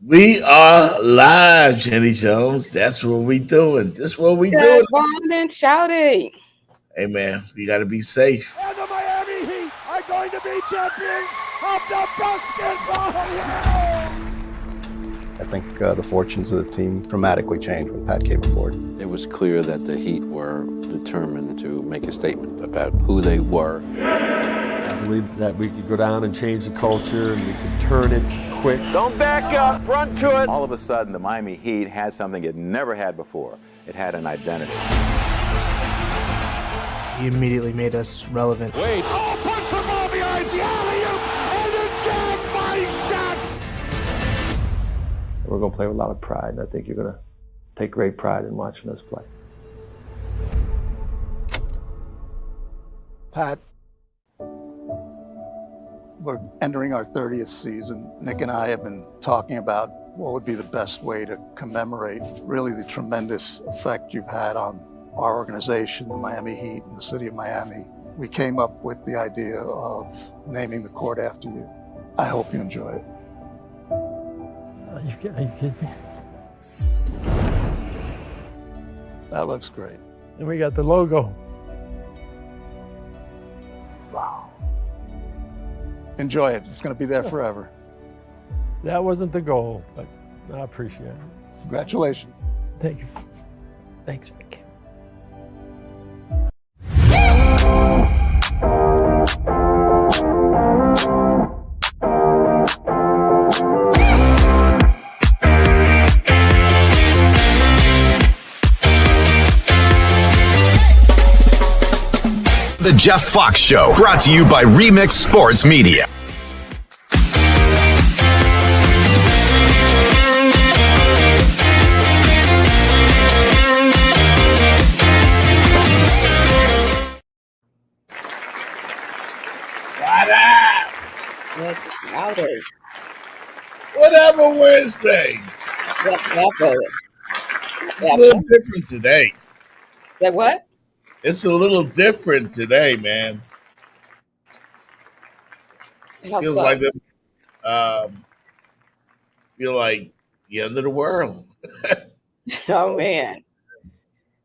We are live, Jenny Jones. That's what we doing. This what we Good doing. morning, Shouty. Hey man, we gotta be safe. And the Miami Heat are going to be champions of the basketball. Yeah! I think the fortunes of the team dramatically changed when Pat came aboard. It was clear that the Heat were determined to make a statement about who they were. I believe that we could go down and change the culture and we could turn it quick. Don't back up, run to it. All of a sudden, the Miami Heat had something it never had before. It had an identity. He immediately made us relevant. Wait. Oh, puts the ball behind the alley-oop, and it's down by Shaq. We're going to play with a lot of pride, and I think you're going to take great pride in watching us play. Pat, we're entering our 30th season. Nick and I have been talking about what would be the best way to commemorate really the tremendous effect you've had on our organization, the Miami Heat and the city of Miami. We came up with the idea of naming the court after you. I hope you enjoy it. Are you kidding me? That looks great. And we got the logo. Wow. Enjoy it. It's going to be there forever. That wasn't the goal, but I appreciate it. Congratulations. Thank you. Thanks, Rick. The Jeff Fox Show, brought to you by Remix Sports Media. What up? It's Shouty. Whatever Wednesday. Whatever. It's a little different today. That what? It's a little different today, man. How Feels so? like feel like the end of the world. Oh man.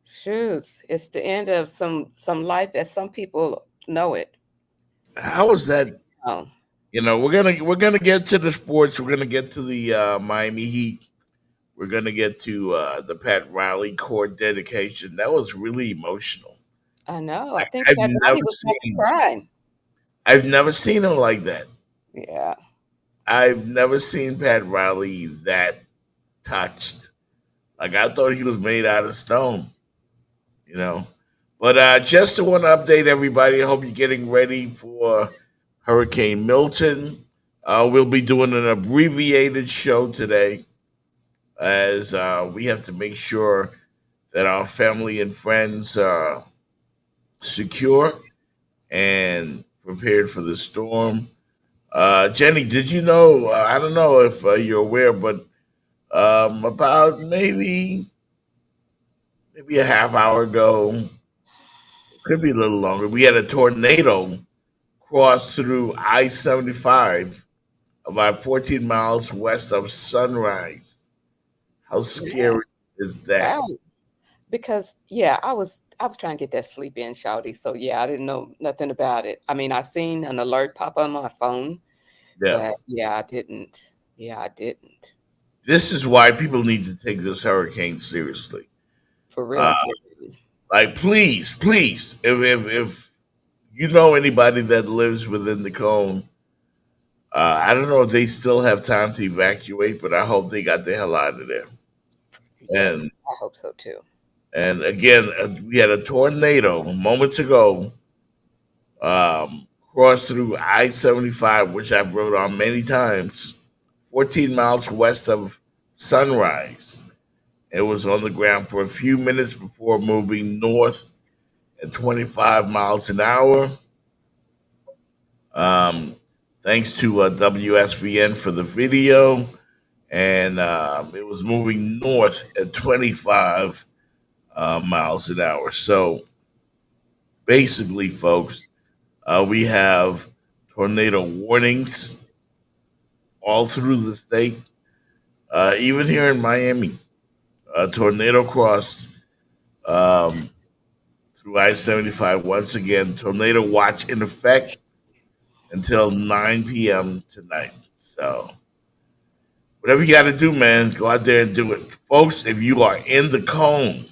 Shoot. It's the end of some life as some people know it. How is that? Oh. You know, we're gonna get to the sports. We're gonna get to the Miami Heat. We're gonna get to the Pat Riley court dedication. That was really emotional. I know. I think I've that never body was about to seen. cry. I've never seen him like that. Yeah. I've never seen Pat Riley that touched. Like I thought he was made out of stone, you know. But just to want to update everybody, I hope you're getting ready for Hurricane Milton. We'll be doing an abbreviated show today, as we have to make sure that our family and friends are secure and prepared for the storm. Jenny, did you know? I don't know if you're aware, but about maybe a half hour ago, could be a little longer, we had a tornado cross through I-75 about 14 miles west of Sunrise. How scary is that? Wow. Because I was trying to get that sleep in, Shouty. So I didn't know nothing about it. I mean, I seen an alert pop on my phone, Yeah. but I didn't. Yeah, I didn't. This is why people need to take this hurricane seriously. For real. Uh, Like, please, if you know anybody that lives within the cone, I don't know if they still have time to evacuate, but I hope they got the hell out of there. Yes, And I hope so too. and again, we had a tornado moments ago cross through I-75, which I've rode on many times, 14 miles west of Sunrise. It was on the ground for a few minutes before moving north at 25 miles an hour. Thanks to WSVN for the video. And it was moving north at 25 miles an hour. So basically, folks, we have tornado warnings all through the state. Even here in Miami, a tornado crossed um, through I-75 once again. Tornado watch in effect until 9 p.m. tonight. So whatever you got to do, man, go out there and do it. Folks, if you are in the cone,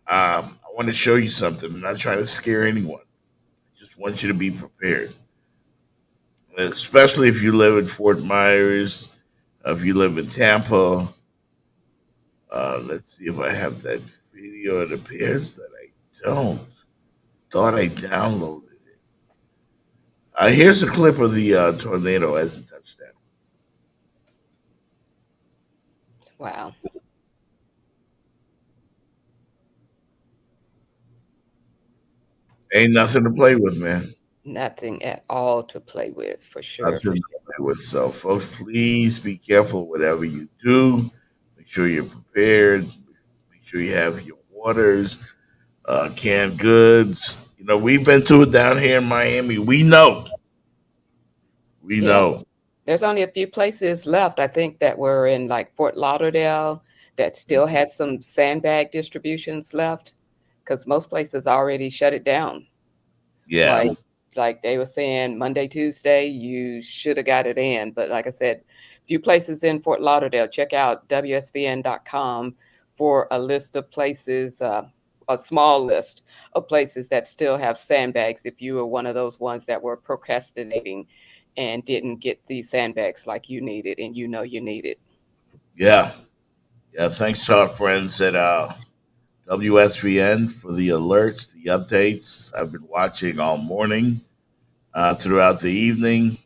I want to show you something. I'm not trying to scare anyone. I just want you to be prepared, especially if you live in Fort Myers, if you live in Tampa. Let's see if I have that video. It appears that I don't. Thought I downloaded it. Here's a clip of the tornado as it touched down. Wow. Ain't nothing to play with, man. Nothing at all to play with, for sure. Nothing to play with. So, folks, please be careful whatever you do. Make sure you're prepared. Make sure you have your waters, canned goods. You know, we've been through it down here in Miami. We know. We know. There's only a few places left, I think, that were in like Fort Lauderdale that still had some sandbag distributions left, because most places already shut it down. Yeah. Like they were saying Monday, Tuesday, you should have got it in. But like I said, a few places in Fort Lauderdale. Check out WSVN.com for a list of places, a small list of places that still have sandbags if you were one of those ones that were procrastinating and didn't get the sandbags like you needed, and you know you need it. Yeah. Yeah. Thanks to our friends at WSVN for the alerts, the updates. I've been watching all morning, throughout the evening.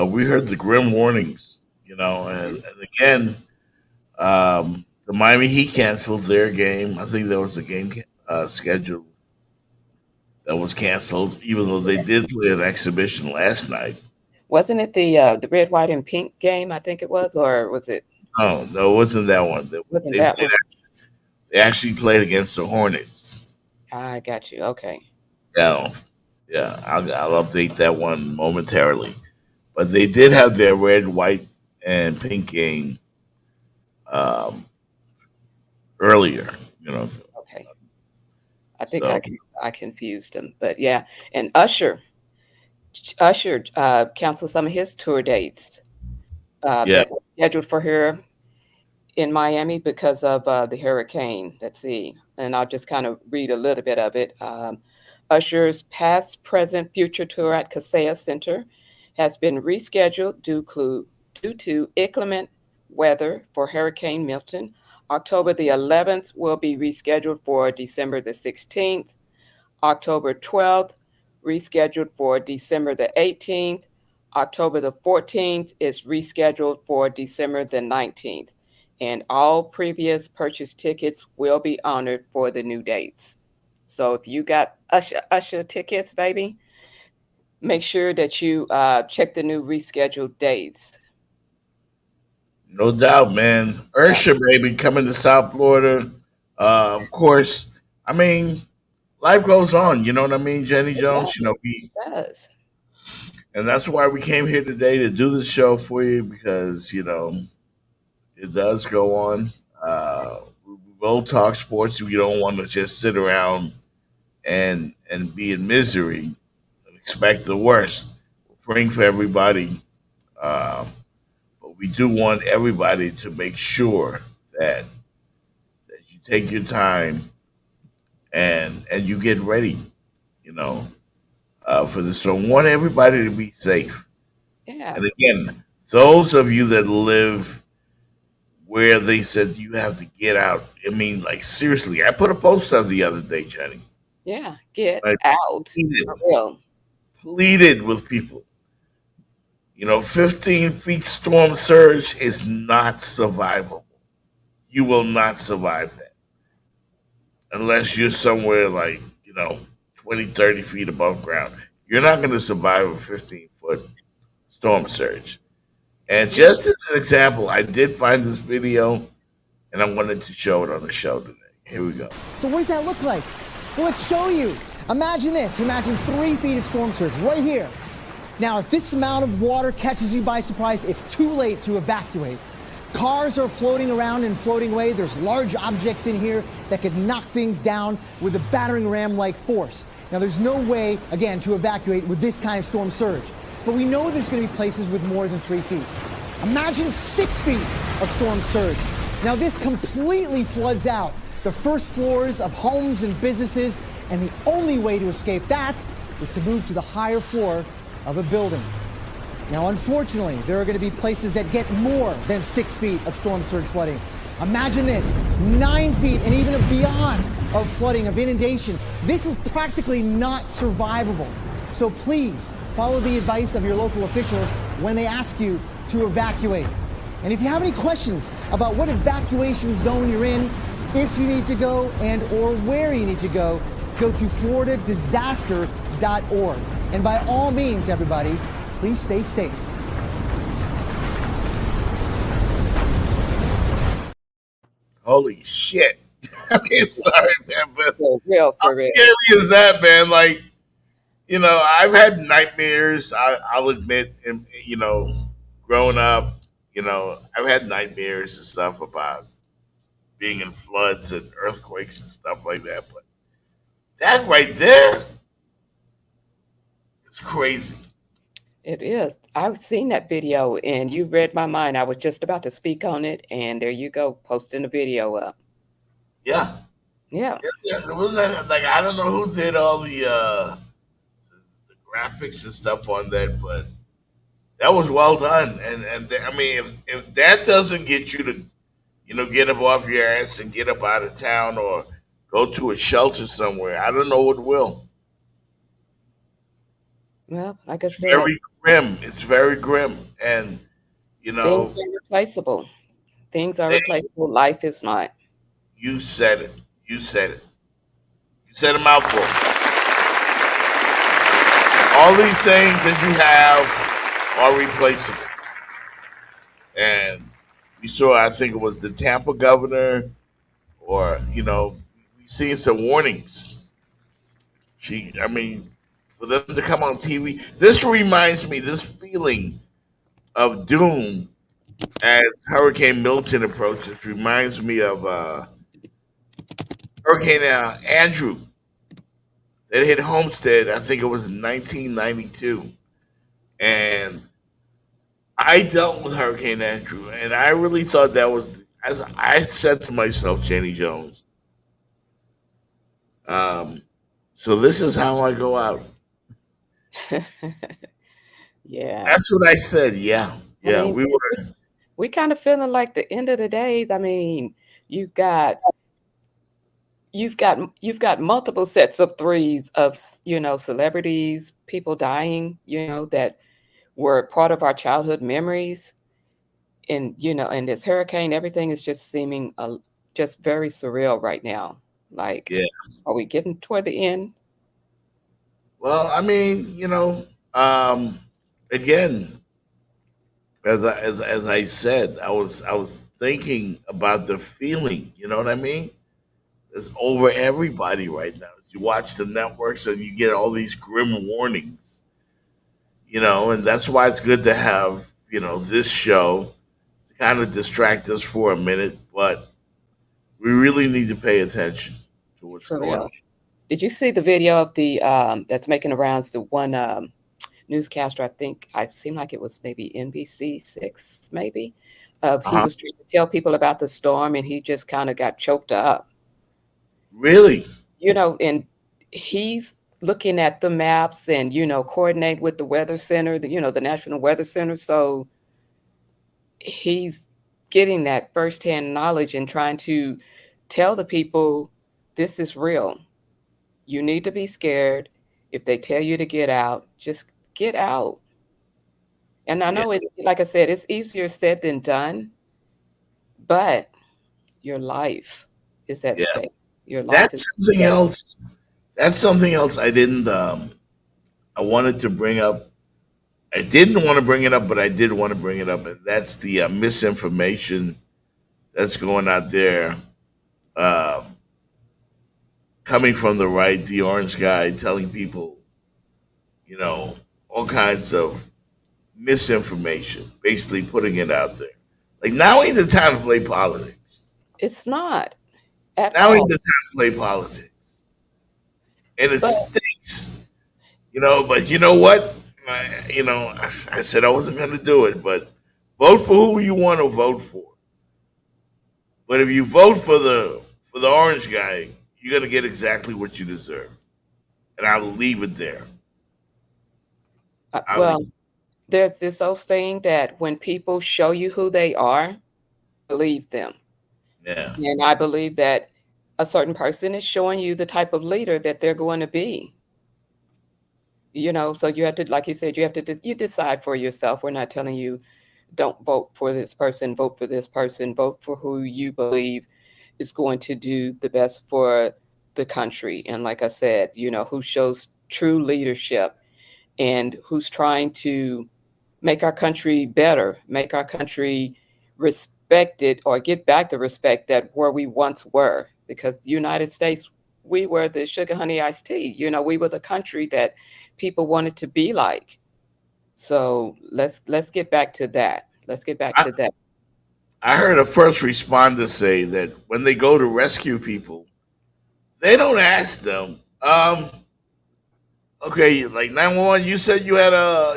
We heard the grim warnings, you know, and again, the Miami Heat canceled their game. I think there was a game scheduled that was canceled, even though they did play an exhibition last night. Wasn't it the red, white, and pink game? I think it was, or was it? Oh no, it wasn't that one. Wasn't that one? They actually played against the Hornets. I got you. Okay. Yeah, I'll update that one momentarily. But they did have their red, white, and pink game earlier. You know. Okay. I think So- I confused them, but yeah. And Usher canceled some of his tour dates that were scheduled for her in Miami because of the hurricane. Let's see, and I'll just kind of read a little bit of it. Usher's past, present, future tour at Kaseya Center has been rescheduled due to inclement weather for Hurricane Milton. October the 11th will be rescheduled for December the 16th. October 12th, rescheduled for December the 18th. October the 14th is rescheduled for December the 19th. And all previous purchased tickets will be honored for the new dates. So if you got Usher tickets, baby, make sure that you check the new rescheduled dates. No doubt, man. Ursha, baby, coming to South Florida. Of course, I mean, life goes on. You know what I mean, Jenny Jones? You know, It does. and that's why we came here today to do the show for you, because, you know, it does go on. We will talk sports. We don't want to just sit around and be in misery and expect the worst. We're praying for everybody. But we do want everybody to make sure that you take your time and you get ready, you know, for this. So I want everybody to be safe. Yeah. And again, those of you that live where they said you have to get out, I mean, like, seriously, I put a post out the other day, Jenny. Yeah. Get I out. For real. pleaded with people. You know, 15 feet storm surge is not survivable. You will not survive that unless you're somewhere like, you know, 20, 30 feet above ground. You're not going to survive a 15-foot storm surge. And just as an example, I did find this video, and I wanted to show it on the show today. Here we go. So what does that look like? Well, let's show you. Imagine this. Imagine 3 feet of storm surge right here. Now, if this amount of water catches you by surprise, it's too late to evacuate. Cars are floating around and floating away. There's large objects in here that could knock things down with a battering ram-like force. Now, there's no way, again, to evacuate with this kind of storm surge. But we know there's going to be places with more than 3 feet. Imagine 6 feet of storm surge. Now, this completely floods out the first floors of homes and businesses, and the only way to escape that is to move to the higher floor of a building. Now, unfortunately, there are going to be places that get more than 6 feet of storm surge flooding. Imagine this, 9 feet and even beyond of flooding, of inundation. This is practically not survivable. So please follow the advice of your local officials when they ask you to evacuate. And if you have any questions about what evacuation zone you're in, if you need to go and or where you need to go to floridadisaster.org. And by all means, everybody, please stay safe. Holy shit. I mean, I'm sorry, man, but real, how scary is that, man? Like, you know, I've had nightmares, I'll admit, and, you know, growing up, you know, I've had nightmares and stuff about being in floods and earthquakes and stuff like that. But that right there is crazy. It is. I've seen that video and you read my mind. I was just about to speak on it, and there you go, posting the video up. Yeah. Yeah. It wasn't that, like, I don't know who did all the graphics and stuff on that, but that was well done. And I mean, if that doesn't get you to, you know, get up off your ass and get up out of town or go to a shelter somewhere, I don't know what will. Well, like I It's said, very grim. It's very grim. And, you know, things are replaceable. Things are replaceable. Life is not. you said it. You said it. You said a mouthful. All these things that you have are replaceable. And we saw, I think it was the Tampa governor, or, you know, we've seen some warnings. I mean, for them to come on TV, this reminds me, this feeling of doom as Hurricane Milton approaches reminds me of Hurricane Andrew that hit Homestead. I think it was in 1992. And I dealt with Hurricane Andrew, and I really thought that was, as I said to myself, Jenny Jones, so this is how I go out. Yeah. That's what I said. Yeah. Yeah. I mean, We were. we kind of feeling like the end of the days. I mean, you've got multiple sets of threes of, you know, celebrities, people dying, you know, that were part of our childhood memories. And, you know, and this hurricane, everything is just seeming just very surreal right now. Like, Yeah. are we getting toward the end? Well, I mean, you know, again, as I said, I was thinking about the feeling. You know what I mean? It's over everybody right now. You watch the networks and you get all these grim warnings. You know, and that's why it's good to have, you know, this show to kind of distract us for a minute. But we really need to pay attention to what's For going on. real. Did you see the video of the that's making the rounds? The one newscaster, I think, I seemed like it was maybe NBC6, maybe. He was trying to tell people about the storm, and he just kind of got choked up. Really? You know, and he's looking at the maps and, you know, coordinate with the weather center, you know, the National Weather Center. So he's getting that firsthand knowledge and trying to tell the people this is real. You need to be scared. If they tell you to get out, just get out. And I Yeah. know it's, like I said, it's easier said than done, but your life is at Yeah. stake. Your life That's is something else. That's something else I didn't. I wanted to bring up. I didn't want to bring it up, but I did want to bring it up, and that's the misinformation that's going out there, coming from the right. The orange guy telling people, you know, all kinds of misinformation, basically putting it out there. Like now ain't the time to play politics. It's not at Now ain't all. the time to play politics, and it But stinks, you know. But you know what? I said I wasn't going to do it, but vote for who you want to vote for. But if you vote for the orange guy, you're going to get exactly what you deserve, and I will leave it there. well, there's this old saying that when people show you who they are, believe them. Yeah. And I believe that a certain person is showing you the type of leader that they're going to be. So you have to, like you said, you decide for yourself. We're not telling you don't vote for this person, vote for this person, vote for who you believe is going to do the best for the country. And like I said, who shows true leadership and who's trying to make our country better, make our country respected, or get back the respect that where we once were. Because the United States, we were the sugar honey iced tea. We were the country that people wanted to be like. So let's get back to that. Let's get back to that. I heard a first responder say that when they go to rescue people, they don't ask them, okay, like 911, you said you had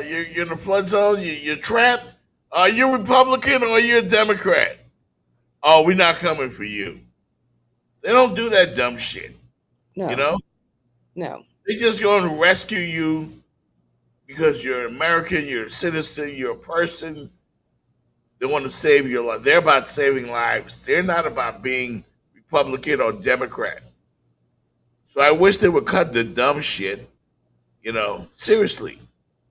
you're in the flood zone, you're trapped. Are you a Republican or are you a Democrat? Oh, we're not coming for you. They don't do that dumb shit. No. They just going to rescue you because you're an American, you're a citizen, you're a person. They want to save your life. They're about saving lives. They're not about being Republican or Democrat. So I wish they would cut the dumb shit. Seriously,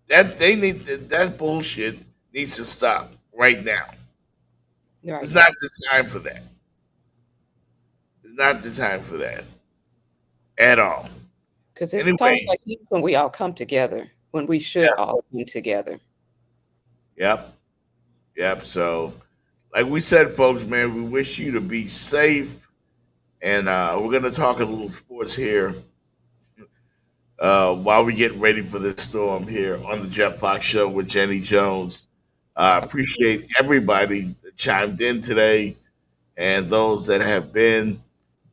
that bullshit needs to stop right now. Right. It's not the time for that. It's not the time for that at all. Because it's times like this when we all come together, when we should all come together. Yep. So, like we said, folks, man, we wish you to be safe. And we're going to talk a little sports here while we get ready for this storm here on the Jeff Fox Show with Jenny Jones. Appreciate everybody that chimed in today and those that have been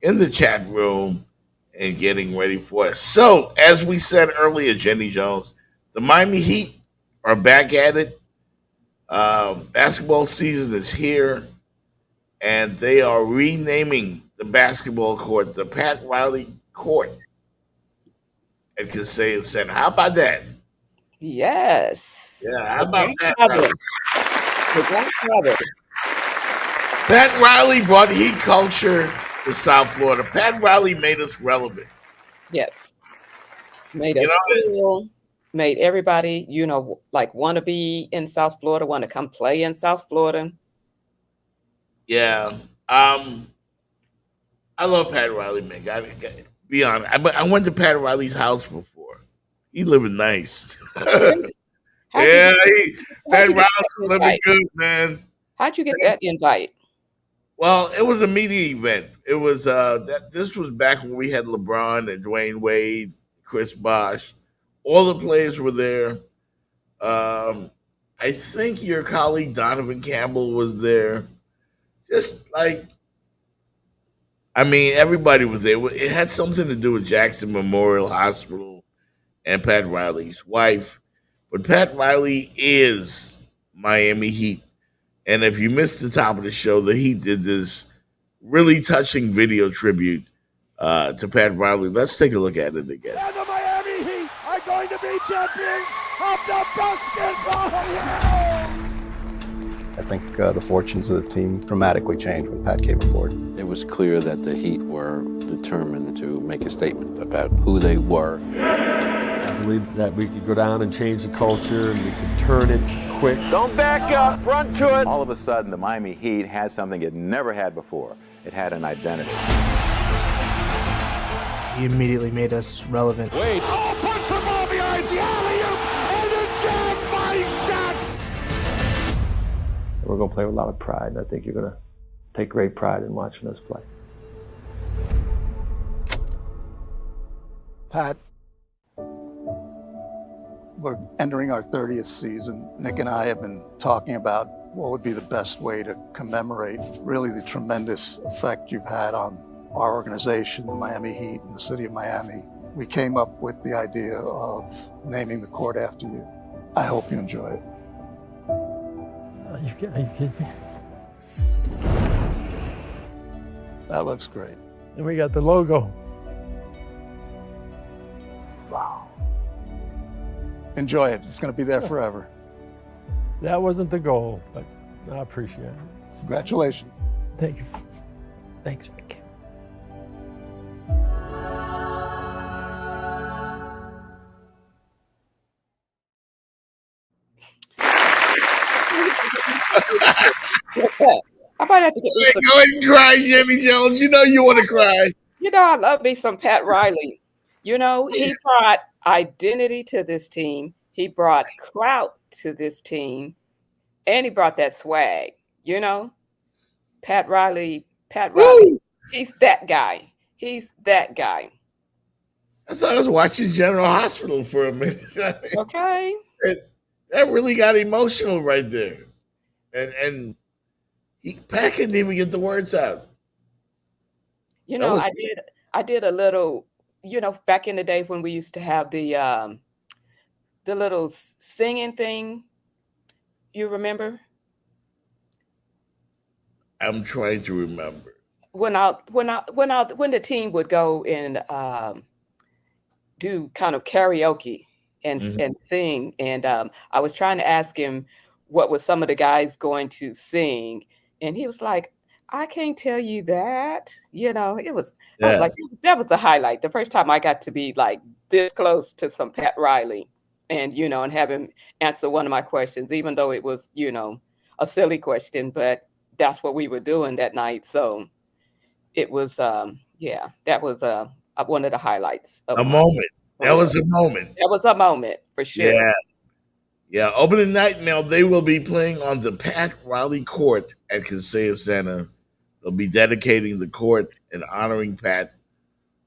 in the chat room and getting ready for us. So, as we said earlier, Jenny Jones, the Miami Heat are back at it. Basketball season is here, and they are renaming the basketball court the Pat Riley Court at Kaseya Center. How about that? Yes. Yeah, how about that? Pat Riley brought heat culture to South Florida. Pat Riley made us relevant. Yes. Made us cool. Made everybody, want to be in South Florida, want to come play in South Florida. Yeah. I love Pat Riley, man. Gotta be honest. I went to Pat Riley's house before. He living nice. Pat Riley's living good, man. How'd you get that invite? Well, it was a media event. It was this was back when we had LeBron and Dwayne Wade, Chris Bosh. All the players were there. I think your colleague Donovan Campbell was there. Everybody was there. It had something to do with Jackson Memorial Hospital and Pat Riley's wife. But Pat Riley is Miami Heat. And if you missed the top of the show, the Heat did this really touching video tribute to Pat Riley. Let's take a look at it again. And the Miami Heat are going to be champions of the basketball world. I think the fortunes of the team dramatically changed when Pat came aboard. It was clear that the Heat were determined to make a statement about who they were. I believe that we could go down and change the culture and we could turn it quick. Don't back up, run to it. All of a sudden, the Miami Heat had something it never had before. It had an identity. He immediately made us relevant. Wade. Oh, punch the ball behind the alley-oop, and a jam by Shaq. We're going to play with a lot of pride. I think you're going to take great pride in watching us play. Pat, We're entering our 30th season. Nick and I have been talking about what would be the best way to commemorate really the tremendous effect you've had on our organization, the Miami Heat and the city of Miami. We came up with the idea of naming the court after you. I hope you enjoy it. Are you kidding me? That looks great. And we got the logo. Wow. Enjoy it. It's going to be there forever. That wasn't the goal, but I appreciate it. Congratulations. Thank you. Thanks, Vic. I might have to get me some. Go ahead and cry, Jimmy Jones. You know you want to cry. You know, I love me some Pat Riley. You know, he brought identity to this team. He brought clout to this team. And he brought that swag. You know, Pat Riley, he's that guy. He's that guy. I thought I was watching General Hospital for a minute. Okay. That really got emotional right there. And Pat couldn't even get the words out. You know, I did a little, you know, back in the day when we used to have the little singing thing. You remember? I'm trying to remember. When the team would go and do kind of karaoke and sing, and I was trying to ask him what was some of the guys going to sing, and he was like, I can't tell you that. You know, I was like, that was the highlight. The first time I got to be like this close to some Pat Riley and, you know, and have him answer one of my questions, even though it was, you know, a silly question, but that's what we were doing that night. So it was, that was one of the highlights. Of a moment. That was a moment. That was a moment for sure. Yeah. Yeah. Opening night now, they will be playing on the Pat Riley Court at Kaseya Center. They'll be dedicating the court and honoring Pat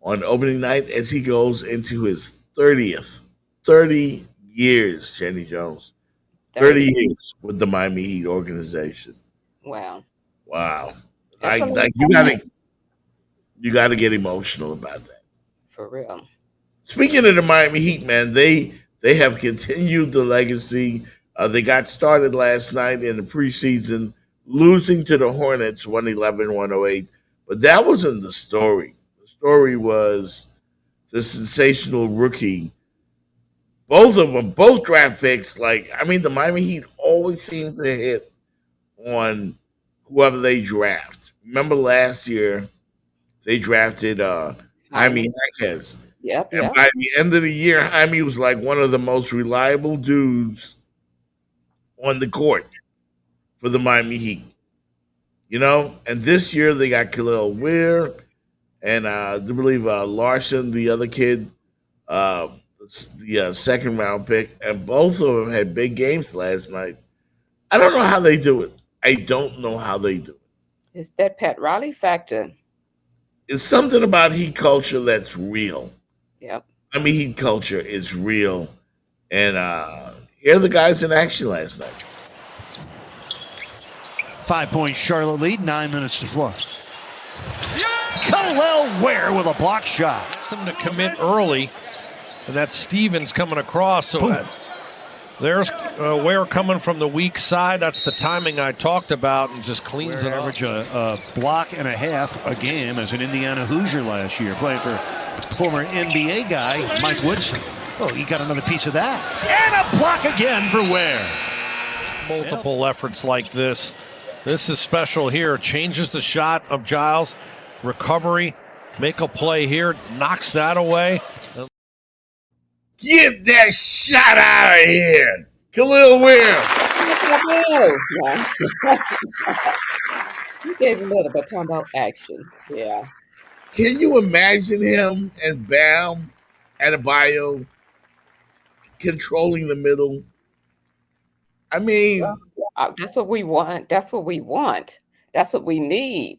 on opening night as he goes into his 30 years, Jenny Jones. 30 years with the Miami Heat organization. Wow. You gotta get emotional about that. For real. Speaking of the Miami Heat, man, they have continued the legacy. They got started last night in the preseason, losing to the Hornets 111-108. But that wasn't the story. The story was the sensational rookie. Both of them, both draft picks. The Miami Heat always seem to hit on whoever they draft. Remember last year, they drafted Jaime Jaquez. Yep. And by the end of the year, Jaime was like one of the most reliable dudes on the court for the Miami Heat. You know? And this year, they got Khalil Weir and I believe Larson, the other kid, the second round pick, and both of them had big games last night. I don't know how they do it. It's that Pat Riley factor. It's something about Heat culture that's real. Yep. I mean, Heat culture is real. And here are the guys in action last night. 5-point Charlotte lead, 9 minutes to play. Khalil Weir with a block shot. Asked him to commit early, and that's Stevens coming across. So there's Weir coming from the weak side. That's the timing I talked about, and just cleans it up. Average a block and a half a game as an Indiana Hoosier last year, playing for former NBA guy Mike Woodson. Oh, he got another piece of that. And a block again for Weir. Multiple efforts like this. This is special here. Changes the shot of Giles. Recovery. Make a play here. Knocks that away. Get that shot out of here. Khalil Weir. You gave a little bit talking about action. Yeah. Can you imagine him and Bam Adebayo controlling the middle? I mean, that's what we want. That's what we want. That's what we need.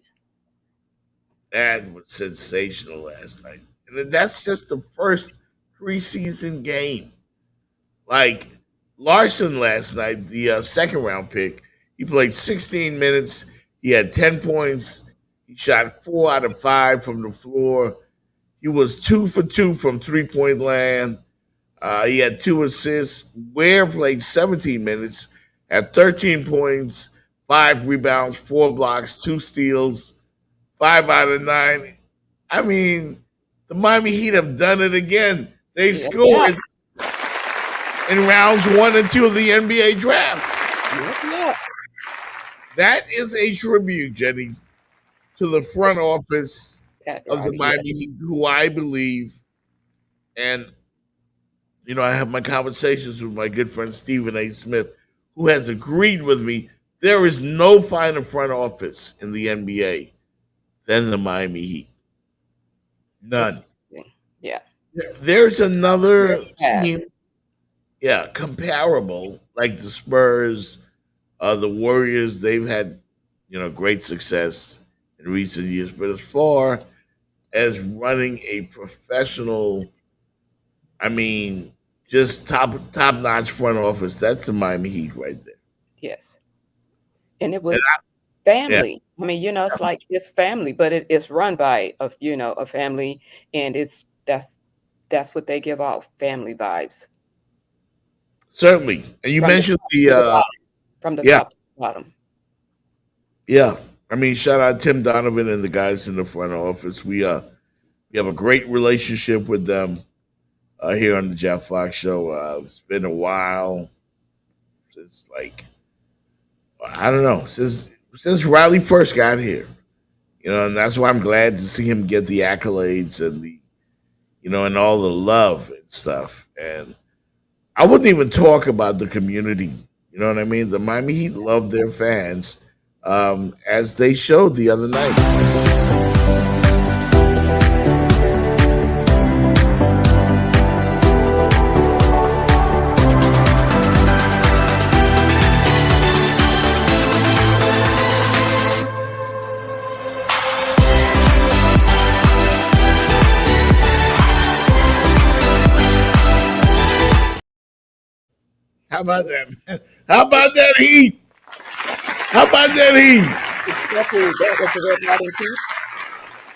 That was sensational last night. And that's just the first preseason game. Like Larson last night, the second round pick, he played 16 minutes. He had 10 points. He shot 4 out of 5 from the floor. He was 2 for 2 from 3-point land. He had 2 assists. Ware played 17 minutes, had 13 points, 5 rebounds, 4 blocks, 2 steals, 5 out of 9. I mean, the Miami Heat have done it again. They've scored in rounds 1 and 2 of the NBA draft. That is a tribute, Jenny, to the front office of the Miami Heat, who I believe, and I have my conversations with my good friend Stephen A. Smith, who has agreed with me. There is no finer front office in the NBA than the Miami Heat. None. Yeah. There's another team, comparable, like the Spurs, the Warriors. They've had, great success in recent years. But as far as running a professional, just top notch front office, that's the Miami Heat right there. Yes. And it was family. I mean, it's like it's family, but it's run by a family, and that's what they give off, family vibes. Certainly. And you mentioned from the top to the bottom. Yeah. Shout out Tim Donovan and the guys in the front office. We have a great relationship with them here on the Jeff Fox Show. It's been a while since, I don't know, since Riley first got here. And that's why I'm glad to see him get the accolades and the, and all the love and stuff. And I wouldn't even talk about the community. You know what I mean? The Miami Heat love their fans, as they showed the other night. How about that, man? How about that Heat? How about that Heat? That was the red, white, and pink?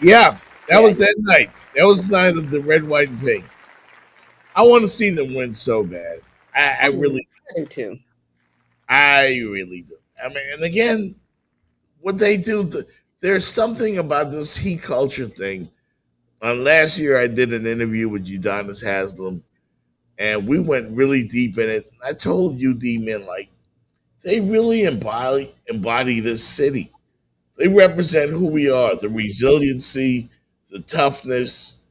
Yeah, that was that night. That was the night of the red, white, and pink. I want to see them win so bad. I really do too. I really do. And again, what they do, there's something about this Heat culture thing. Last year, I did an interview with Udonis Haslam, and we went really deep in it. I told UD men, they really embody this city. They represent who we are, the resiliency, the toughness,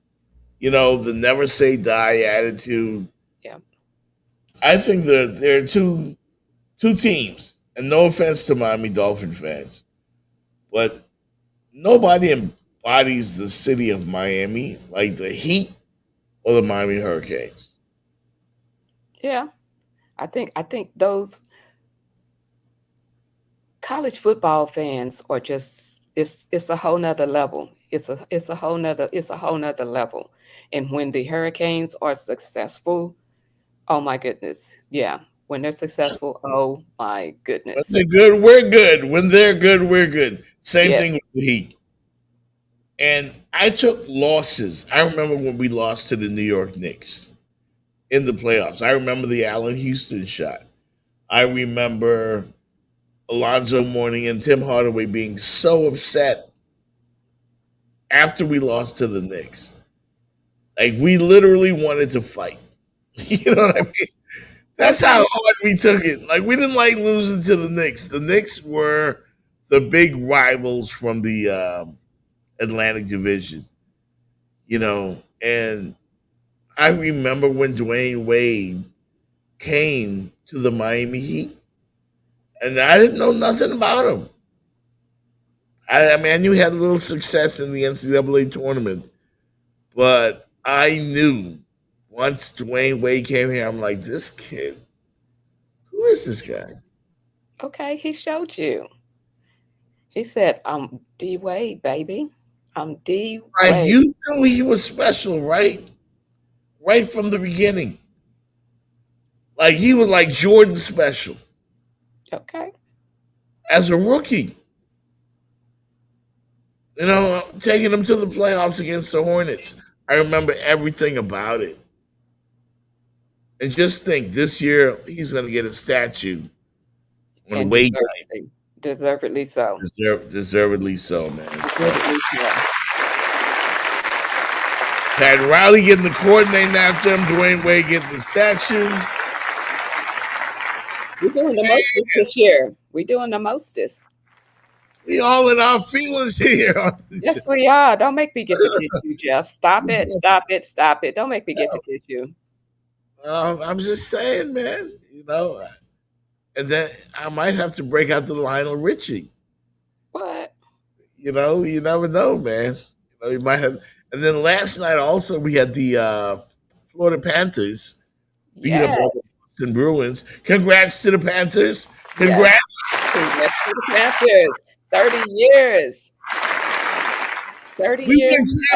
the never say die attitude. Yeah. I think there are two teams, and no offense to Miami Dolphin fans, but nobody embodies the city of Miami like the Heat or the Miami Hurricanes. Yeah. I think those college football fans are just it's a whole nother level. It's a whole nother level. And when the Hurricanes are successful, oh my goodness. Yeah. When they're successful, oh my goodness. When they're good, we're good. When they're good, we're good. Same thing with the Heat. And I took losses. I remember when we lost to the New York Knicks in the playoffs. I remember the Allen Houston shot. I remember Alonzo Mourning and Tim Hardaway being so upset after we lost to the Knicks. We literally wanted to fight. You know what I mean? That's how hard we took it. We didn't like losing to the Knicks. The Knicks were the big rivals from the Atlantic Division. And I remember when Dwayne Wade came to the Miami Heat, and I didn't know nothing about him. I knew he had a little success in the NCAA tournament, but I knew once Dwayne Wade came here, I'm like, this kid, who is this guy? Okay, he showed you. He said, I'm D Wade, baby. I'm D Wade. You knew he was special, right? Right from the beginning. Like he was like Jordan special Okay. as a rookie. You know, taking them to the playoffs against the Hornets. I remember everything about it. And just think, this year he's going to get a statue on And Wade deservedly so. Deservedly so, man. Deservedly so. Pat Riley getting the coordinating after him, Dwayne Wade getting the statue. We're doing the mostest this year. We're doing the mostest. We all in our feelings here. Yes, we are. Don't make me get the tissue, Jeff. Stop it. Stop it. Stop it. Don't make me get the tissue. I'm just saying, man. You know, and then I might have to break out the Lionel Richie. What? You know, you never know, man. You know, you might have. And then last night also we had the Florida Panthers beat up all the Boston Bruins. Congrats to the Panthers. Congrats. Yes. Congrats to the Panthers. 30 years. 30 years.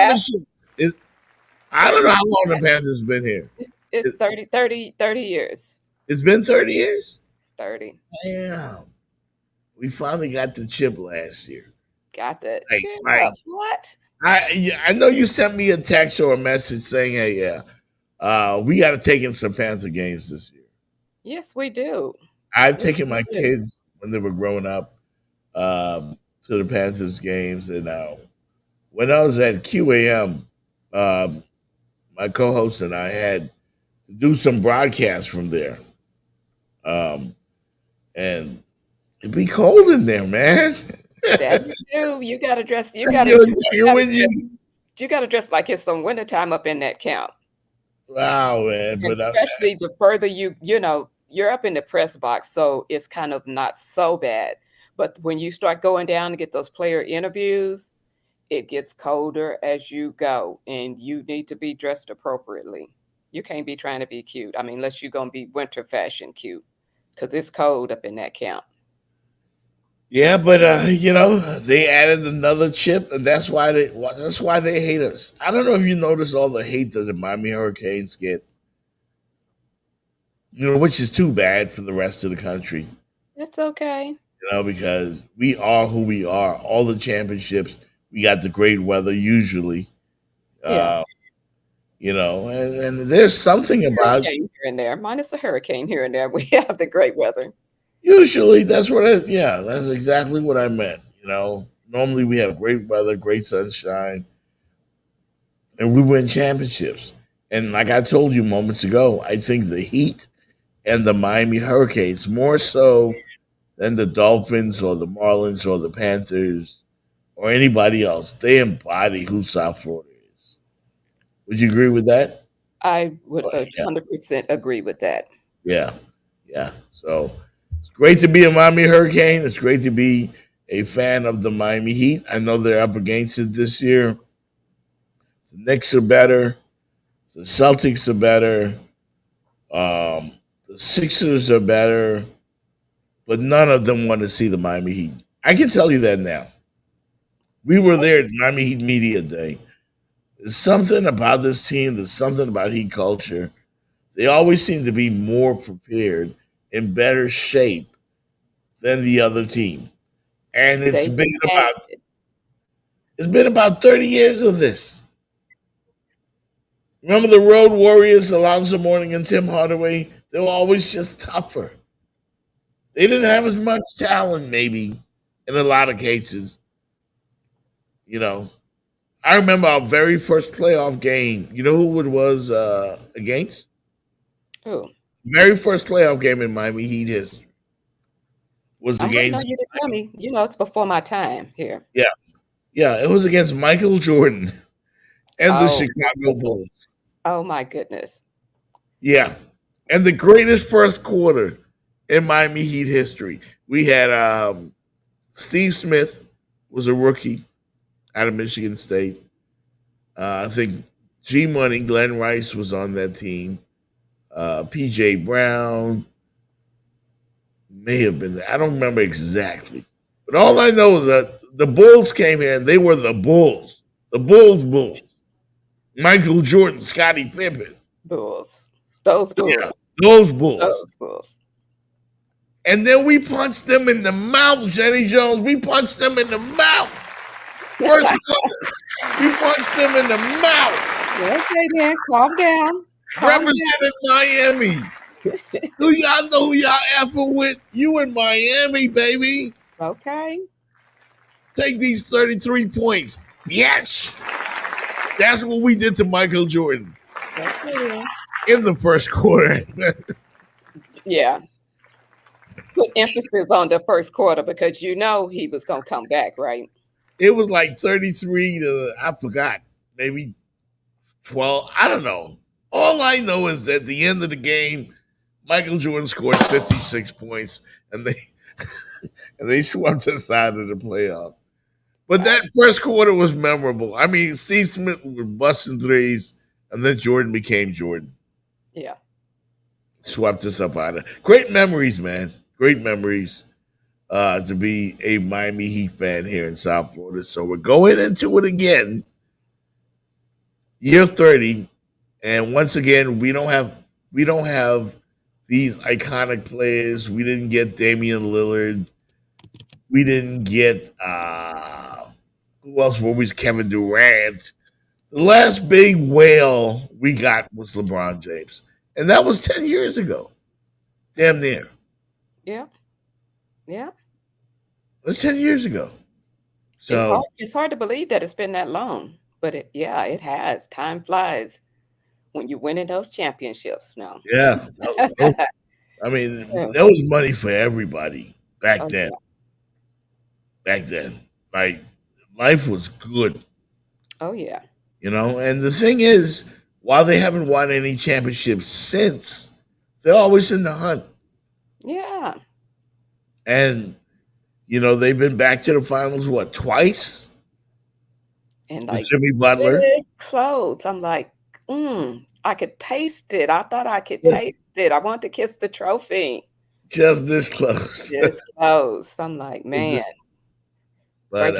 I don't know how long the Panthers been here. It's 30 years. It's been 30 years? 30. Damn. We finally got the chip last year. Got that. Right. What? I know you sent me a text or a message saying, hey, we got to take in some Panther games this year. Yes, we do. I've taken my kids when they were growing up to the Panthers games. And when I was at QAM, my co-host and I had to do some broadcasts from there. And it'd be cold in there, man. That you do. You gotta dress. You gotta dress like it's some wintertime up in that camp. Wow, man! But especially the further you're up in the press box, so it's kind of not so bad. But when you start going down to get those player interviews, it gets colder as you go, and you need to be dressed appropriately. You can't be trying to be cute. I mean, unless you're gonna be winter fashion cute, because it's cold up in that camp. Yeah, but they added another chip, and that's why they hate us. I don't know if you notice all the hate that the Miami Hurricanes get, which is too bad for the rest of the country. It's okay. Because we are who we are. All the championships, we got the great weather usually. Yeah. And there's something about here and there, minus a hurricane here and there. We have the great weather. Usually, that's exactly what I meant. Normally we have great weather, great sunshine, and we win championships. And like I told you moments ago, I think the Heat and the Miami Hurricanes, more so than the Dolphins or the Marlins or the Panthers or anybody else, they embody who South Florida is. Would you agree with that? I would 100% agree with that. Yeah. So it's great to be a Miami Hurricane. It's great to be a fan of the Miami Heat. I know they're up against it this year. The Knicks are better. The Celtics are better. The Sixers are better. But none of them want to see the Miami Heat. I can tell you that now. We were there at Miami Heat Media Day. There's something about this team. There's something about Heat culture. They always seem to be more prepared, in better shape than the other team. And it's been about 30 years of this. Remember the Road Warriors, Alonzo Mourning and Tim Hardaway? They were always just tougher. They didn't have as much talent, maybe, in a lot of cases. I remember our very first playoff game. You know who it was against? Who? Very first playoff game in Miami Heat history was against. You to tell me. It's before my time here. Yeah, it was against Michael Jordan and the Chicago Bulls. Oh my goodness! Yeah, and the greatest first quarter in Miami Heat history. We had Steve Smith was a rookie out of Michigan State. I think G Money, Glenn Rice was on that team. PJ Brown may have been there. I don't remember exactly. But all I know is that the Bulls came here and they were the Bulls. The Bulls. Michael Jordan, Scottie Pippen. Bulls. Those Yeah, Bulls. those Bulls. Those Bulls. And then we punched them in the mouth, Jenny Jones. We punched them in the mouth. First quarter, we punched them in the mouth. Okay, then. Calm down. Representing Miami. Do y'all know who y'all effing with? You in Miami, baby. Okay. Take these 33 points, bitch. That's what we did to Michael Jordan in the first quarter. Yeah. Put emphasis on the first quarter because he was going to come back, right? It was like 33 to, I forgot, maybe 12. I don't know. All I know is that at the end of the game, Michael Jordan scored 56 points, and they swept us out of the playoffs. But that first quarter was memorable. I mean, Steve Smith was busting threes, and then Jordan became Jordan. Yeah. Swept us up out of it. Great memories, man. Great memories to be a Miami Heat fan here in South Florida. So we're going into it again. Year 30. And once again, we don't have these iconic players. We didn't get Damian Lillard. We didn't get who else were we? Kevin Durant. The last big whale we got was LeBron James. And that was 10 years ago. Damn near. Yeah. Yeah. It was 10 years ago. So it's hard to believe that it's been that long. But it has. Time flies when you're winning those championships now. Yeah. I mean, there was money for everybody back then. Yeah. Back then. Like, life was good. Oh, yeah. And the thing is, while they haven't won any championships since, they're always in the hunt. Yeah. And, they've been back to the finals, twice? And like Jimmy Butler. Close. I'm like, I could taste it. I thought I could taste it. I want to kiss the trophy. Just this close. Just close. I'm like, man. But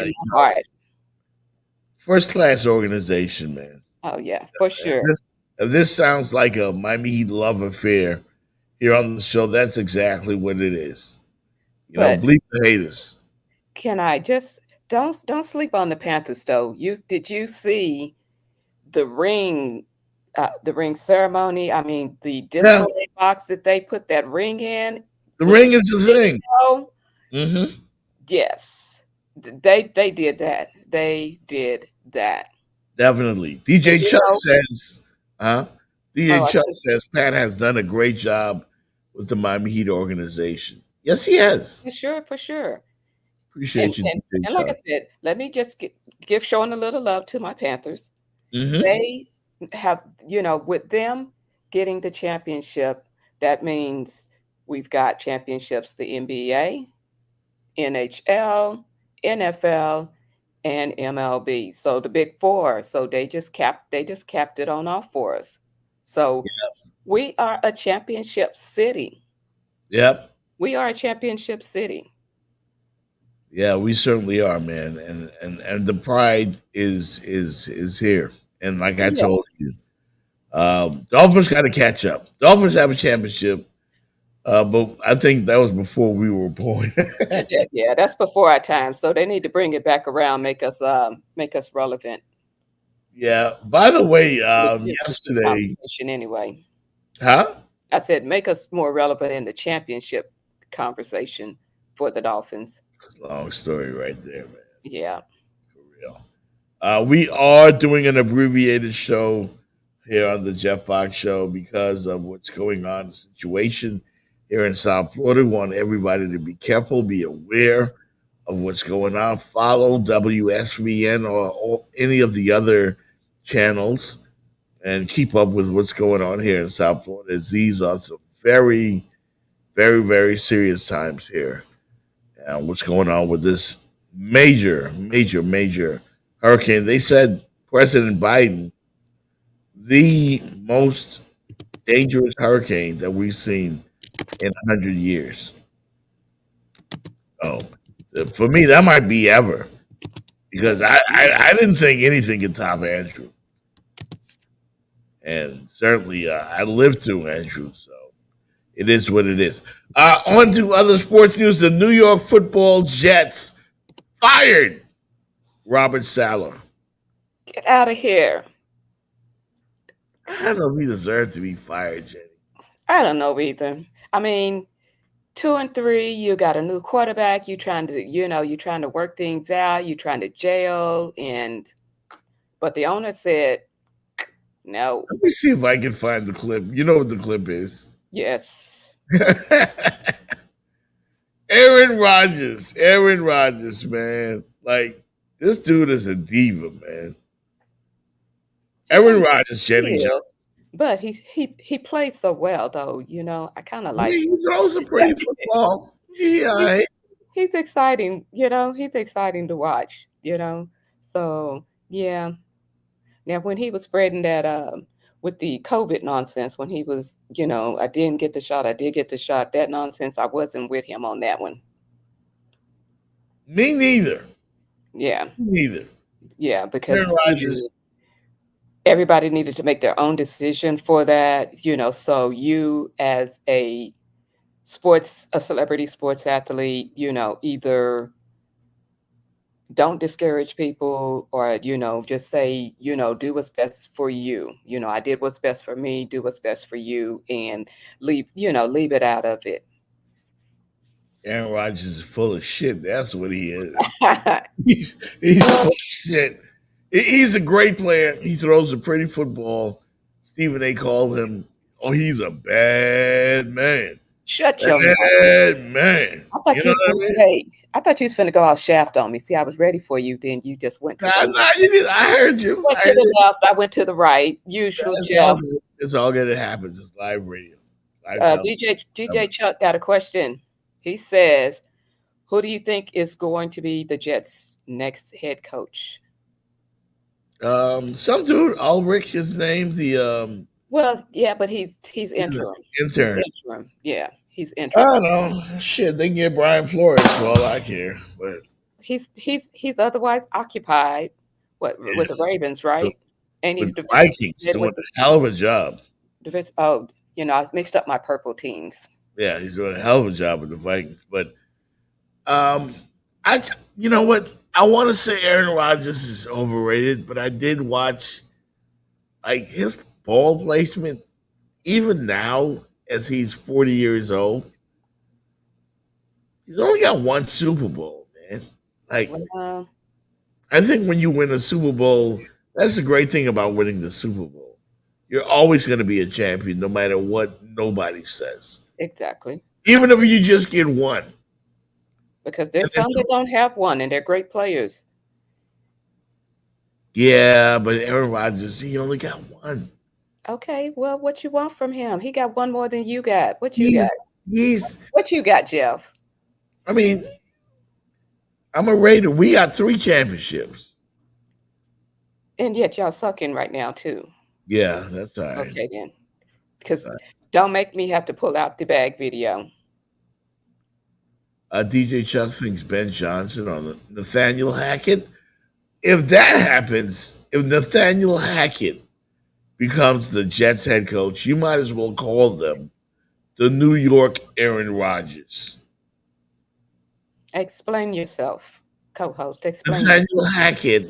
first class organization, man. Oh yeah, for sure. If this sounds like a Miami Heat love affair here on the show, that's exactly what it is. Bleep the haters. Can I just don't sleep on the Panthers though? Did you see the ring ceremony? I mean, the display box that they put that ring in. The ring is the thing. Mm-hmm. Yes, they did that. They did that. Definitely. DJ Chuck says, Chuck says Pat has done a great job with the Miami Heat organization. Yes, he has. For sure. Appreciate you, DJ and Chuck. like I said, let me just give showing a little love to my Panthers. Mm-hmm. They have, with them getting the championship, that means we've got championships, the NBA, NHL, NFL, and MLB. So the big four. So they just capped it on off for us. So we are a championship city. Yep. We are a championship city. Yeah, we certainly are, man. And the pride is here. And like I told you, Dolphins got to catch up. Dolphins have a championship. But I think that was before we were born. Yeah, that's before our time. So they need to bring it back around, make us relevant. Yeah. By the way, yesterday. Anyway. Huh? I said make us more relevant in the championship conversation for the Dolphins. Long story right there, man. Yeah. For real. We are doing an abbreviated show here on the Jeff Fox Show because of what's going on, the situation here in South Florida. We want everybody to be careful, be aware of what's going on. Follow WSVN or any of the other channels and keep up with what's going on here in South Florida. As these are some very, very, very serious times here. And what's going on with this major, major, major hurricane. They said President Biden, the most dangerous hurricane that we've seen in 100 years. Oh, for me, that might be ever, because I didn't think anything could top Andrew. and certainly I lived through Andrew, so it is what it is. On to other sports news. The New York Football Jets fired Robert Saleh. Get out of here. I don't know if he deserved to be fired, Jenny. I don't know either. I mean, 2-3, you got a new quarterback. You're trying to work things out. You're trying to gel, but the owner said no. Let me see if I can find the clip. You know what the clip is? Yes. Aaron Rodgers, man. Like, this dude is a diva, man. Aaron Rodgers, Jenny Jones. But he plays so well, though. I kind of like. He throws a pretty football. Yeah, he's exciting. He's exciting to watch. So yeah. Now, when he was spreading that with the COVID nonsense, when he was, I didn't get the shot, I did get the shot. That nonsense, I wasn't with him on that one. Me neither. Yeah. Me neither. Yeah, because everybody needed to make their own decision for that, so you as a celebrity sports athlete, either don't discourage people or, just say, do what's best for you. I did what's best for me, do what's best for you, and leave it out of it. Aaron Rodgers is full of shit. That's what he is. He's full of shit. He's a great player. He throws a pretty football. Stephen A. called him, he's a bad man. Shut your mouth. Bad man. I thought you was finna go out shaft on me. See, I was ready for you. Then you just went to the left. You did. I heard you. Went to the left. I went to the right. Usual Jeff. It's all good. It happens. It's live radio. DJ Chuck got a question. He says, who do you think is going to be the Jets' next head coach? Some dude, Ulrich is named. Well, yeah, but he's interim. Intern. Yeah, he's interim. I don't know. Shit, they can get Brian Flores for all I care. But he's otherwise occupied. With the Ravens, right? And he's the Vikings doing a hell of a job. I mixed up my purple teams. Yeah, he's doing a hell of a job with the Vikings. But you know what? I want to say Aaron Rodgers is overrated, but I did watch his ball placement, even now as he's 40 years old. He's only got one Super Bowl, man. I think when you win a Super Bowl, that's the great thing about winning the Super Bowl. You're always going to be a champion, no matter what nobody says. Exactly. Even if you just get one. Because there's some that don't have one, and they're great players. Yeah, but Aaron Rodgers, he only got one. Okay, well, what you want from him? He got one more than you got. What you got? What you got, Jeff? I mean, I'm a Raider. We got 3 championships. And yet y'all sucking right now, too. Yeah, that's all right. Okay, then. Because don't make me have to pull out the bag video. DJ Chuck thinks Ben Johnson on Nathaniel Hackett. If that happens, if Nathaniel Hackett becomes the Jets head coach, you might as well call them the New York Aaron Rodgers. Explain yourself, co-host. Explain.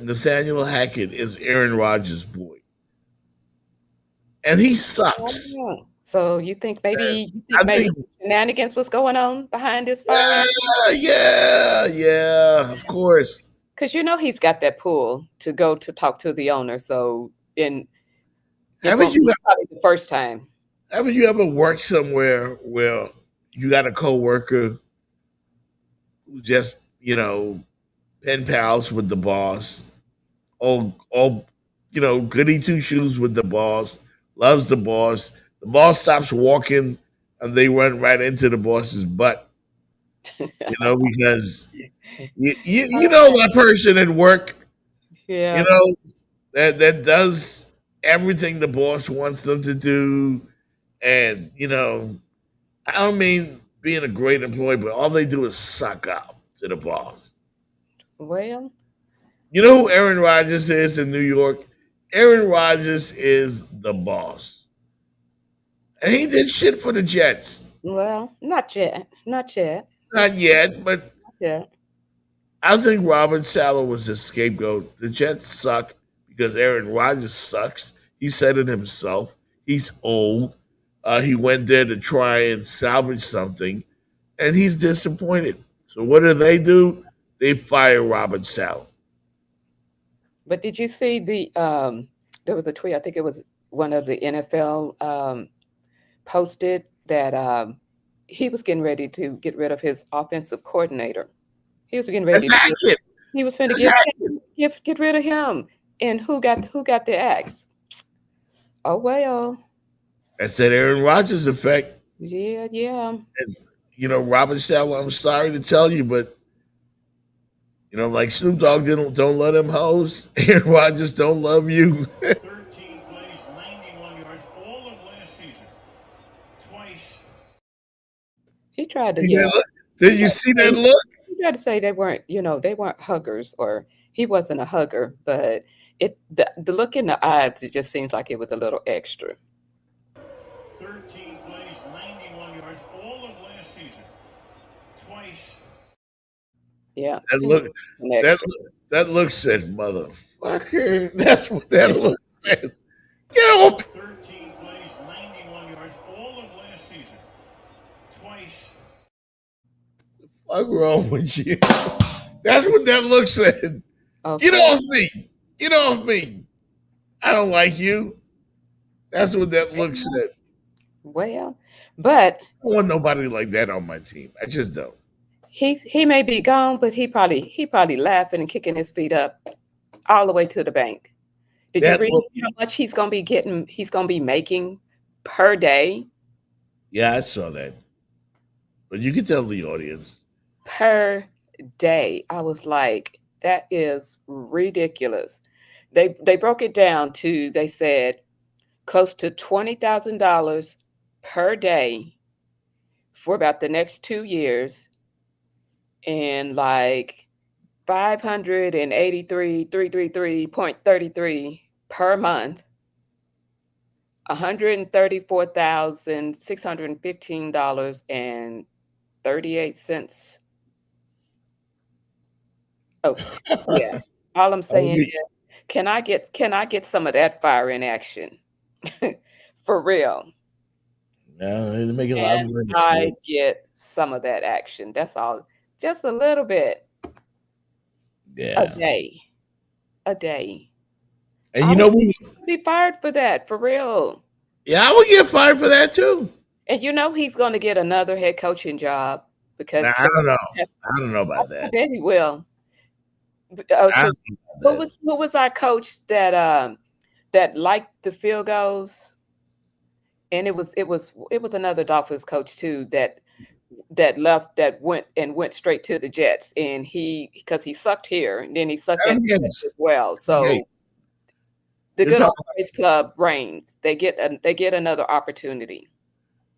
Nathaniel Hackett is Aaron Rodgers' boy. And he sucks. Oh, so you think maybe shenanigans was going on behind his fire? Yeah, of course. Because he's got that pull to go to talk to the owner. So probably the first time. Haven't you ever worked somewhere where you got a coworker who just, pen pals with the boss, all goody two shoes with the boss, loves the boss. The boss stops walking and they run right into the boss's butt. Because you know that person at work, yeah, that does everything the boss wants them to do. And, I don't mean being a great employee, but all they do is suck up to the boss. Well, you know who Aaron Rodgers is in New York? Aaron Rodgers is the boss. And he did shit for the Jets. Well, not yet. Not yet. Not yet, but Not yet. I think Robert Saleh was a scapegoat. The Jets suck because Aaron Rodgers sucks. He said it himself. He's old. He went there to try and salvage something, and he's disappointed. So what do? They fire Robert Saleh. But did you see there was a tweet, I think it was one of the NFL posted that he was getting ready to get rid of his offensive coordinator. He was getting ready he was going to get rid of him. And who got the axe? Oh well. That's that Aaron Rodgers effect. Yeah. And Robert Saleh, I'm sorry to tell you, but like Snoop Dogg don't let him host. Aaron Rodgers don't love you. 13 plays, 91 yards, all of last season. Twice. He tried to Did you see that look? You got to say they weren't huggers, or he wasn't a hugger, but the look in the eyes, it just seems like it was a little extra. 13 plays, 91 yards, all of last season. Twice. Yeah. That look said, motherfucker. That's what that look said. Get off. 13 plays, 91 yards, all of last season. Twice. Fuck wrong with you? That's what that look said. Okay. Get off me. Get off me. I don't like you. That's what that look said. Well, but I don't want nobody like that on my team. I just don't. He may be gone, but he probably laughing and kicking his feet up all the way to the bank. Did you read how much he's gonna be getting? He's gonna be making per day. Yeah, I saw that. But you can tell the audience. Per day. I was like, that is ridiculous. They broke it down to, they said, close to $20,000 per day for about the next 2 years, and like 333.33 per month, $134,615.38. Oh, yeah. All I'm saying is, can I get some of that fire in action? For real. No, they make a lot of money. I get some of that action. That's all. Just a little bit. Yeah. A day. And we be fired for that, for real. Yeah, I would get fired for that too. And he's going to get another head coaching job because I don't know. I don't know about that. I bet he will. Who was our coach that liked the field goals? And it was another Dolphins coach too that went straight to the Jets, and because he sucked here and then he sucked at the Jets as well. So the good old boys club reigns. They get another opportunity.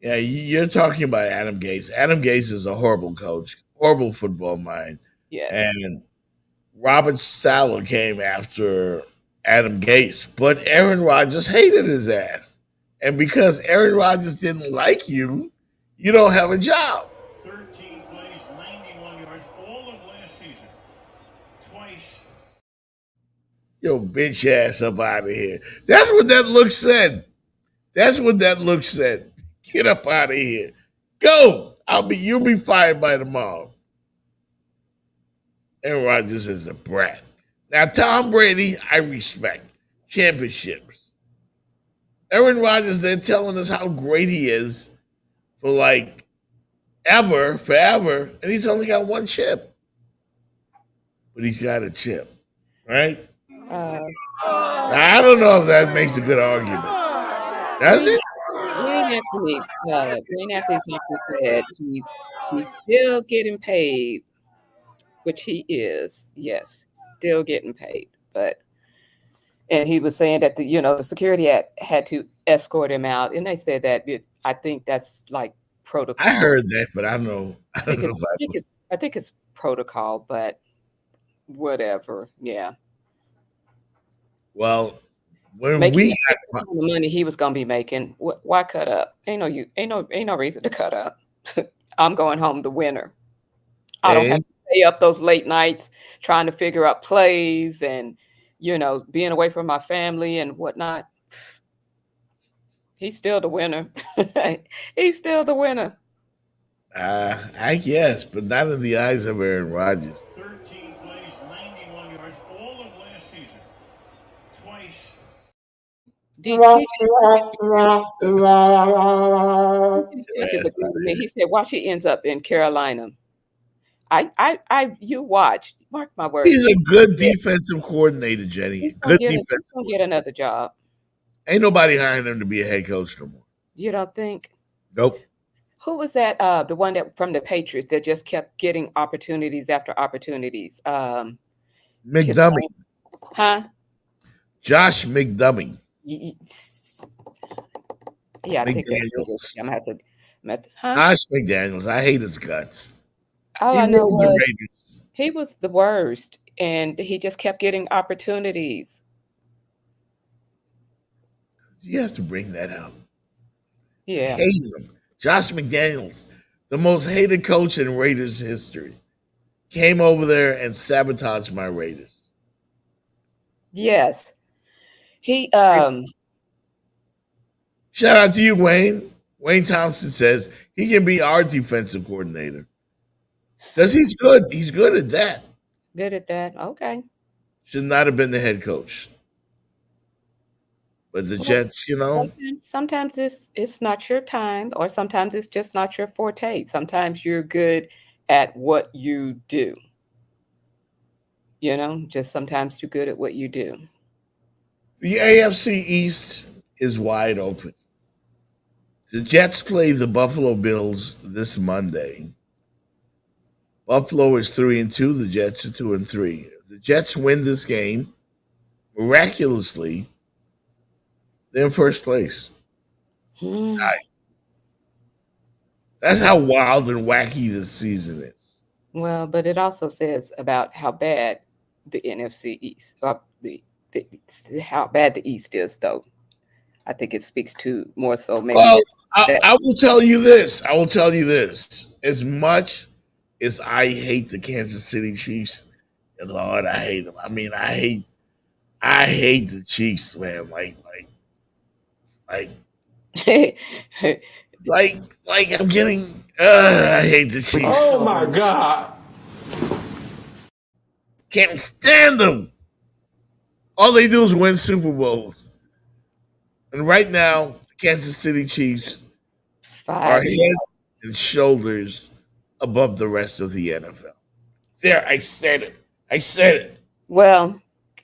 Yeah, you're talking about Adam Gase. Adam Gase is a horrible coach, horrible football mind. Yes. And Robert Saleh came after Adam Gase, but Aaron Rodgers hated his ass. And because Aaron Rodgers didn't like you, you don't have a job. 13 plays, 91 yards, all of last season. Twice. Yo, bitch ass up out of here. That's what that look said. Get up out of here. Go. You'll be fired by tomorrow. Aaron Rodgers is a brat. Now, Tom Brady, I respect. Championships. Aaron Rodgers, they're telling us how great he is for forever, and he's only got one chip. But he's got a chip, right? I don't know if that makes a good argument. Does it? Wayne Anthony said he's still getting paid, which he is. Yes, still getting paid, and he was saying that the security had to escort him out, and they said that I think that's like protocol. I heard that, but I don't know. I think it's protocol, but whatever. Yeah. Well, when making we the money he was gonna be making. Why cut up? Ain't no reason to cut up. I'm going home the winner. I don't have to stay up those late nights trying to figure out plays and being away from my family and whatnot. He's still the winner. He's still the winner. I guess, but not in the eyes of Aaron Rodgers. 13 plays, 91 yards, all of last season. Twice. He said, "Watch, he ends up in Carolina." You watch. Mark my words. He's a good defensive coordinator, Jenny. Good defensive. He's gonna get another job. Ain't nobody hiring him to be a head coach no more. You don't think? Nope. Who was that? The one that from the Patriots that just kept getting opportunities after opportunities. McDummy. Huh? Josh McDummy. Yeah, I think that's I'm gonna have to. Josh McDaniels. I hate his guts. All I know was he was the worst, and he just kept getting opportunities. You have to bring that up. Yeah. Hate him. Josh McDaniels, the most hated coach in Raiders history, came over there and sabotaged my Raiders. Yes. He Shout out to you, Wayne. Wayne Thompson says he can be our defensive coordinator. Because he's good. He's good at that. Good at that. Okay. Should not have been the head coach. But the Jets, Sometimes it's not your time, or sometimes it's just not your forte. Sometimes you're good at what you do. Just sometimes you're good at what you do. The AFC East is wide open. The Jets play the Buffalo Bills this Monday. Buffalo is 3-2. The Jets are 2-3. If the Jets win this game, miraculously, they're in first place. That's how wild and wacky this season is. Well, but it also says about how bad the NFC East, how bad the East is, though. I think it speaks to more so maybe. Well, I will tell you this. As much as I hate the Kansas City Chiefs, and Lord, I hate them. I mean, I hate the Chiefs, man. Like I'm getting. I hate the Chiefs. Oh my God! Can't stand them. All they do is win Super Bowls. And right now, the Kansas City Chiefs are head and shoulders above the rest of the NFL. There, I said it. Well,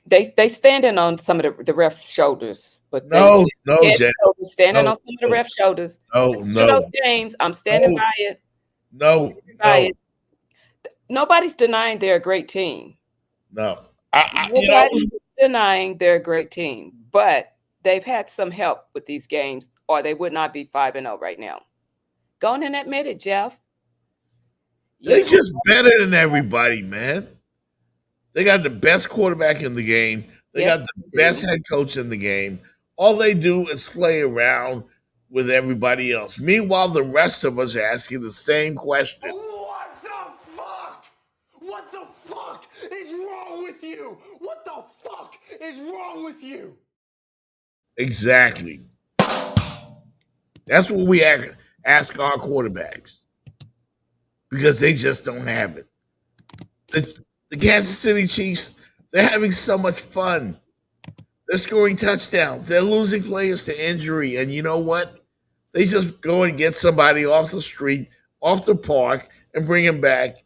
they standing on some of the refs' shoulders, but no, Jen. Standing on some of the refs' shoulders. No. Those games, I'm standing by it. No. Nobody's denying they're a great team. No, nobody's denying they're a great team, but they've had some help with these games, or they would not be 5-0 right now. Go on and admit it, Jeff. They're just better than everybody, man. They got the best quarterback in the game. They got the best head coach in the game. All they do is play around with everybody else. Meanwhile, the rest of us are asking the same question. What the fuck? What the fuck is wrong with you? What the fuck is wrong with you? Exactly. That's what we ask our quarterbacks, because they just don't have it. The Kansas City Chiefs, they're having so much fun. They're scoring touchdowns. They're losing players to injury. And you know what? They just go and get somebody off the street, off the park, and bring him back.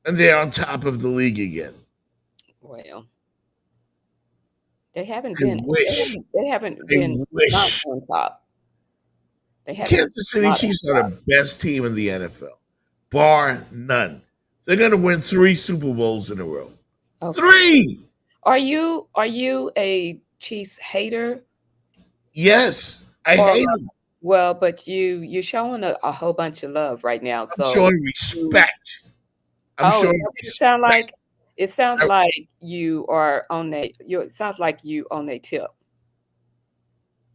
And they're on top of the league again. Well, they haven't been. They haven't been on top. Kansas City Chiefs are the best team in the NFL, bar none. They're going to win 3 Super Bowls in a row. Okay. 3. Are you a Chiefs hater? Yes, I hate them. Well, but you're showing a whole bunch of love right now. I'm showing respect. It sounds like you are on a. It sounds like you on a tip.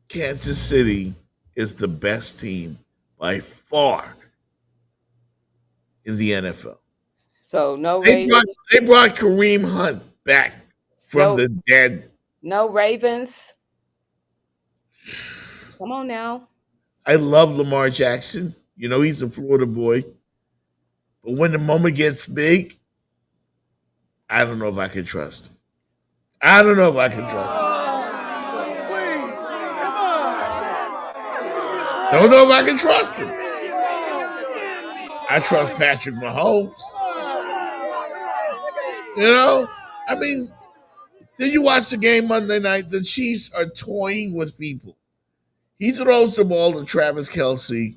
Kansas City is the best team by far in the NFL. So no Ravens. They brought Kareem Hunt back from the dead. No Ravens. Come on now. I love Lamar Jackson. You know, he's a Florida boy. But when the moment gets big, I don't know if I can trust him. I don't know if I can trust him. Don't know if I can trust him. I trust Patrick Mahomes. You know? I mean, did you watch the game Monday night? The Chiefs are toying with people. He throws the ball to Travis Kelce.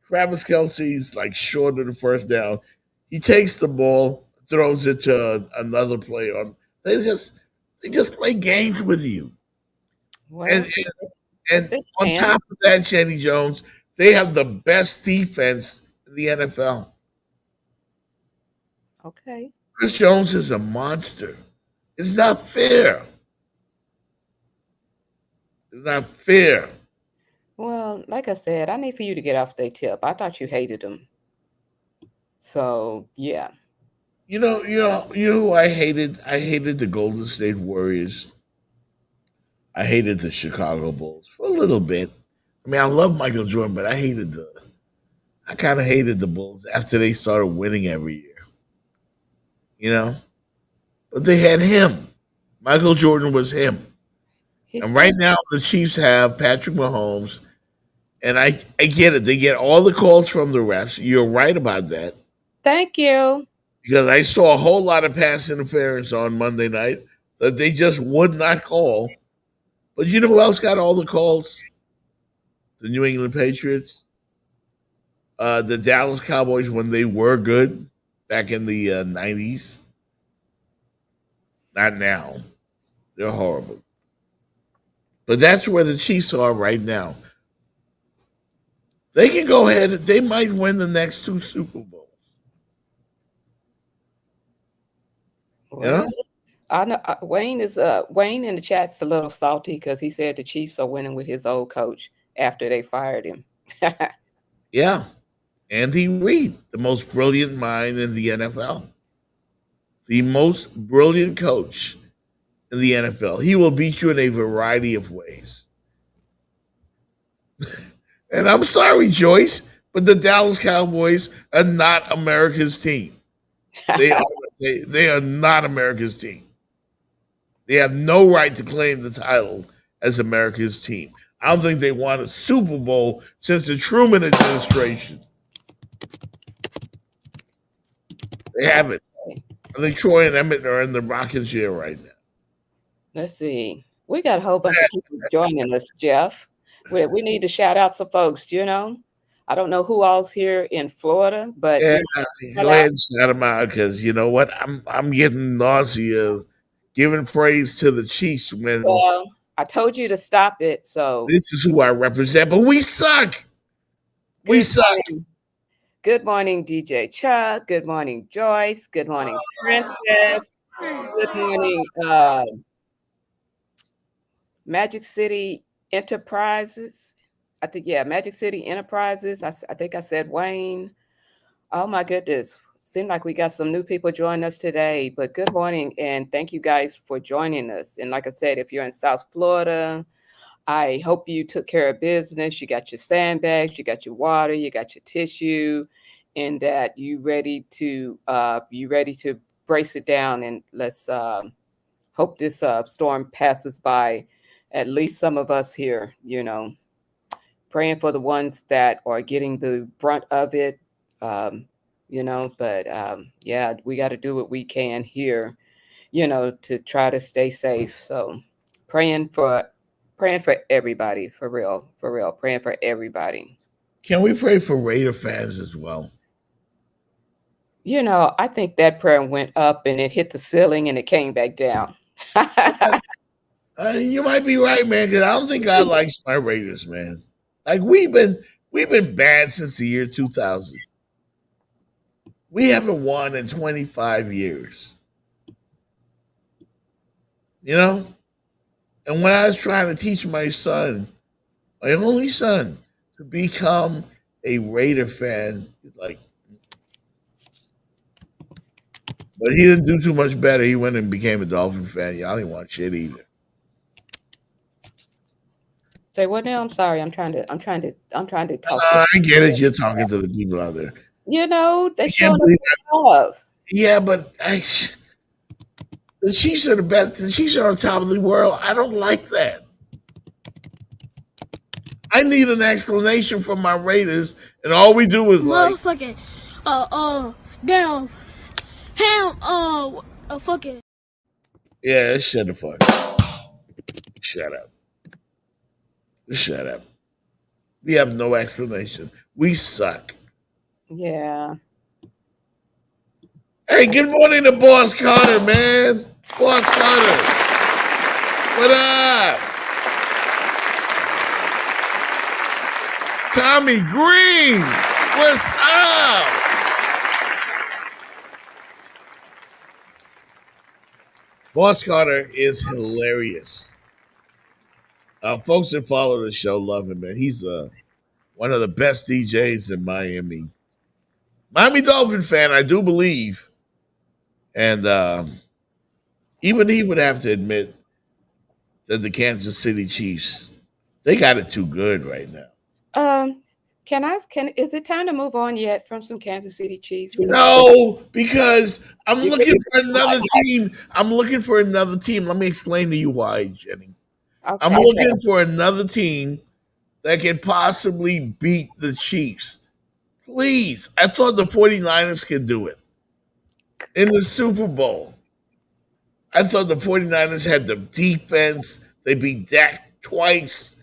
Travis Kelce's like short of the first down. He takes the ball, throws it to another player. They just play games with you. Well, and on top of that, Jenny Jones, they have the best defense in the NFL. Okay. Chris Jones is a monster. It's not fair. It's not fair. Well, like I said, I need for you to get off their tip. I thought you hated them. So yeah. You know who I hated? I hated the Golden State Warriors. I hated the Chicago Bulls for a little bit. I mean, I love Michael Jordan, but I kind of hated the Bulls after they started winning every year. You know? But they had him. Michael Jordan was him. And right now, the Chiefs have Patrick Mahomes. And I get it. They get all the calls from the refs. You're right about that. Thank you. Because I saw a whole lot of pass interference on Monday night that they just would not call. But you know who else got all the calls? The New England Patriots. The Dallas Cowboys when they were good back in the 90s. Not now. They're horrible. But that's where the Chiefs are right now. They can go ahead. They might win the next 2 Super Bowls. Well, I know Wayne in the chat's a little salty because he said the Chiefs are winning with his old coach after they fired him. Yeah. Andy Reid, the most brilliant mind in the NFL. The most brilliant coach in the NFL. He will beat you in a variety of ways. And I'm sorry, Joyce, but the Dallas Cowboys are not America's team. They are not America's team. They have no right to claim the title as America's team. I don't think they won a Super Bowl since the Truman administration. They haven't. I think Troy and Emmett are in the rocking chair right now. Let's see. We got a whole bunch of people joining us, Jeff. We need to shout out some folks, you know. I don't know who all's here in Florida, but yeah, go ahead and shout them out because you know what? I'm getting nausea giving praise to the Chiefs when I told you to stop it. So this is who I represent, but we suck. We suck. Good morning, DJ Chuck. Good morning, Joyce. Good morning, Princess. Good morning, Magic City Enterprises. I think, Magic City Enterprises. I think I said Wayne. Oh my goodness. Seemed like we got some new people joining us today, but good morning and thank you guys for joining us. And like I said, if you're in South Florida, I hope you took care of business. You got your sandbags, you got your water, you got your tissue, and that you ready to brace it down. And let's hope this storm passes by. At least some of us here, you know, praying for the ones that are getting the brunt of it, you know. But we got to do what we can here, you know, to try to stay safe. So praying for everybody, for real, praying for everybody. Can we pray for Raider fans as well? You know, I think that prayer went up and it hit the ceiling and it came back down. You might be right, man, because I don't think God likes my Raiders, man. Like we've been bad since the year 2000. We haven't won in 25 years. You know? And when I was trying to teach my son my only son, to become a Raider fan. He's like, but he didn't do too much better. He went and became a Dolphin fan. Y'all didn't want shit either. Say what now? I'm sorry. I'm trying to talk. I get it. You're talking to the people out there. You know, they I can't showing believe love. Yeah, but the Chiefs are the best. The Chiefs are on top of the world. I don't like that. I need an explanation from my Raiders, and all we do is like, Motherfucking, damn, fucking. yeah, shut the fuck up. Shut up. Shut up. We have no explanation. We suck. Yeah. Hey, good morning to Boss Carter, man. Boss Carter. What up? Tommy Green. What's up? Boss Carter is hilarious. Folks that follow the show love him, man. He's one of the best DJs in Miami. Miami Dolphin fan, I do believe. And even he would have to admit that the Kansas City Chiefs, they got it too good right now. Is it time to move on yet from some Kansas City Chiefs? No, because I'm looking for another team. I'm looking for another team. Let me explain to you why, Jenny. Okay. I'm looking for another team that can possibly beat the Chiefs. Please. I thought the 49ers could do it in the Super Bowl. I thought the 49ers had the defense. They beat Dak twice.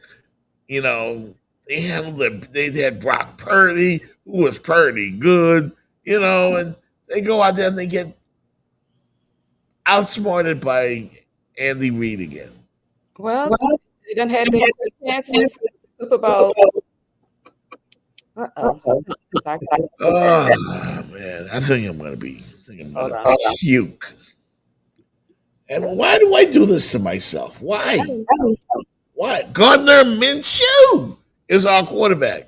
You know, they handled it. They had Brock Purdy, who was pretty good, you know, and they go out there and they get outsmarted by Andy Reid again. Well, they done had their chances Super Bowl. Oh man, I think I'm gonna puke. And why do I do this to myself? Why? Why? Gardner Minshew is our quarterback.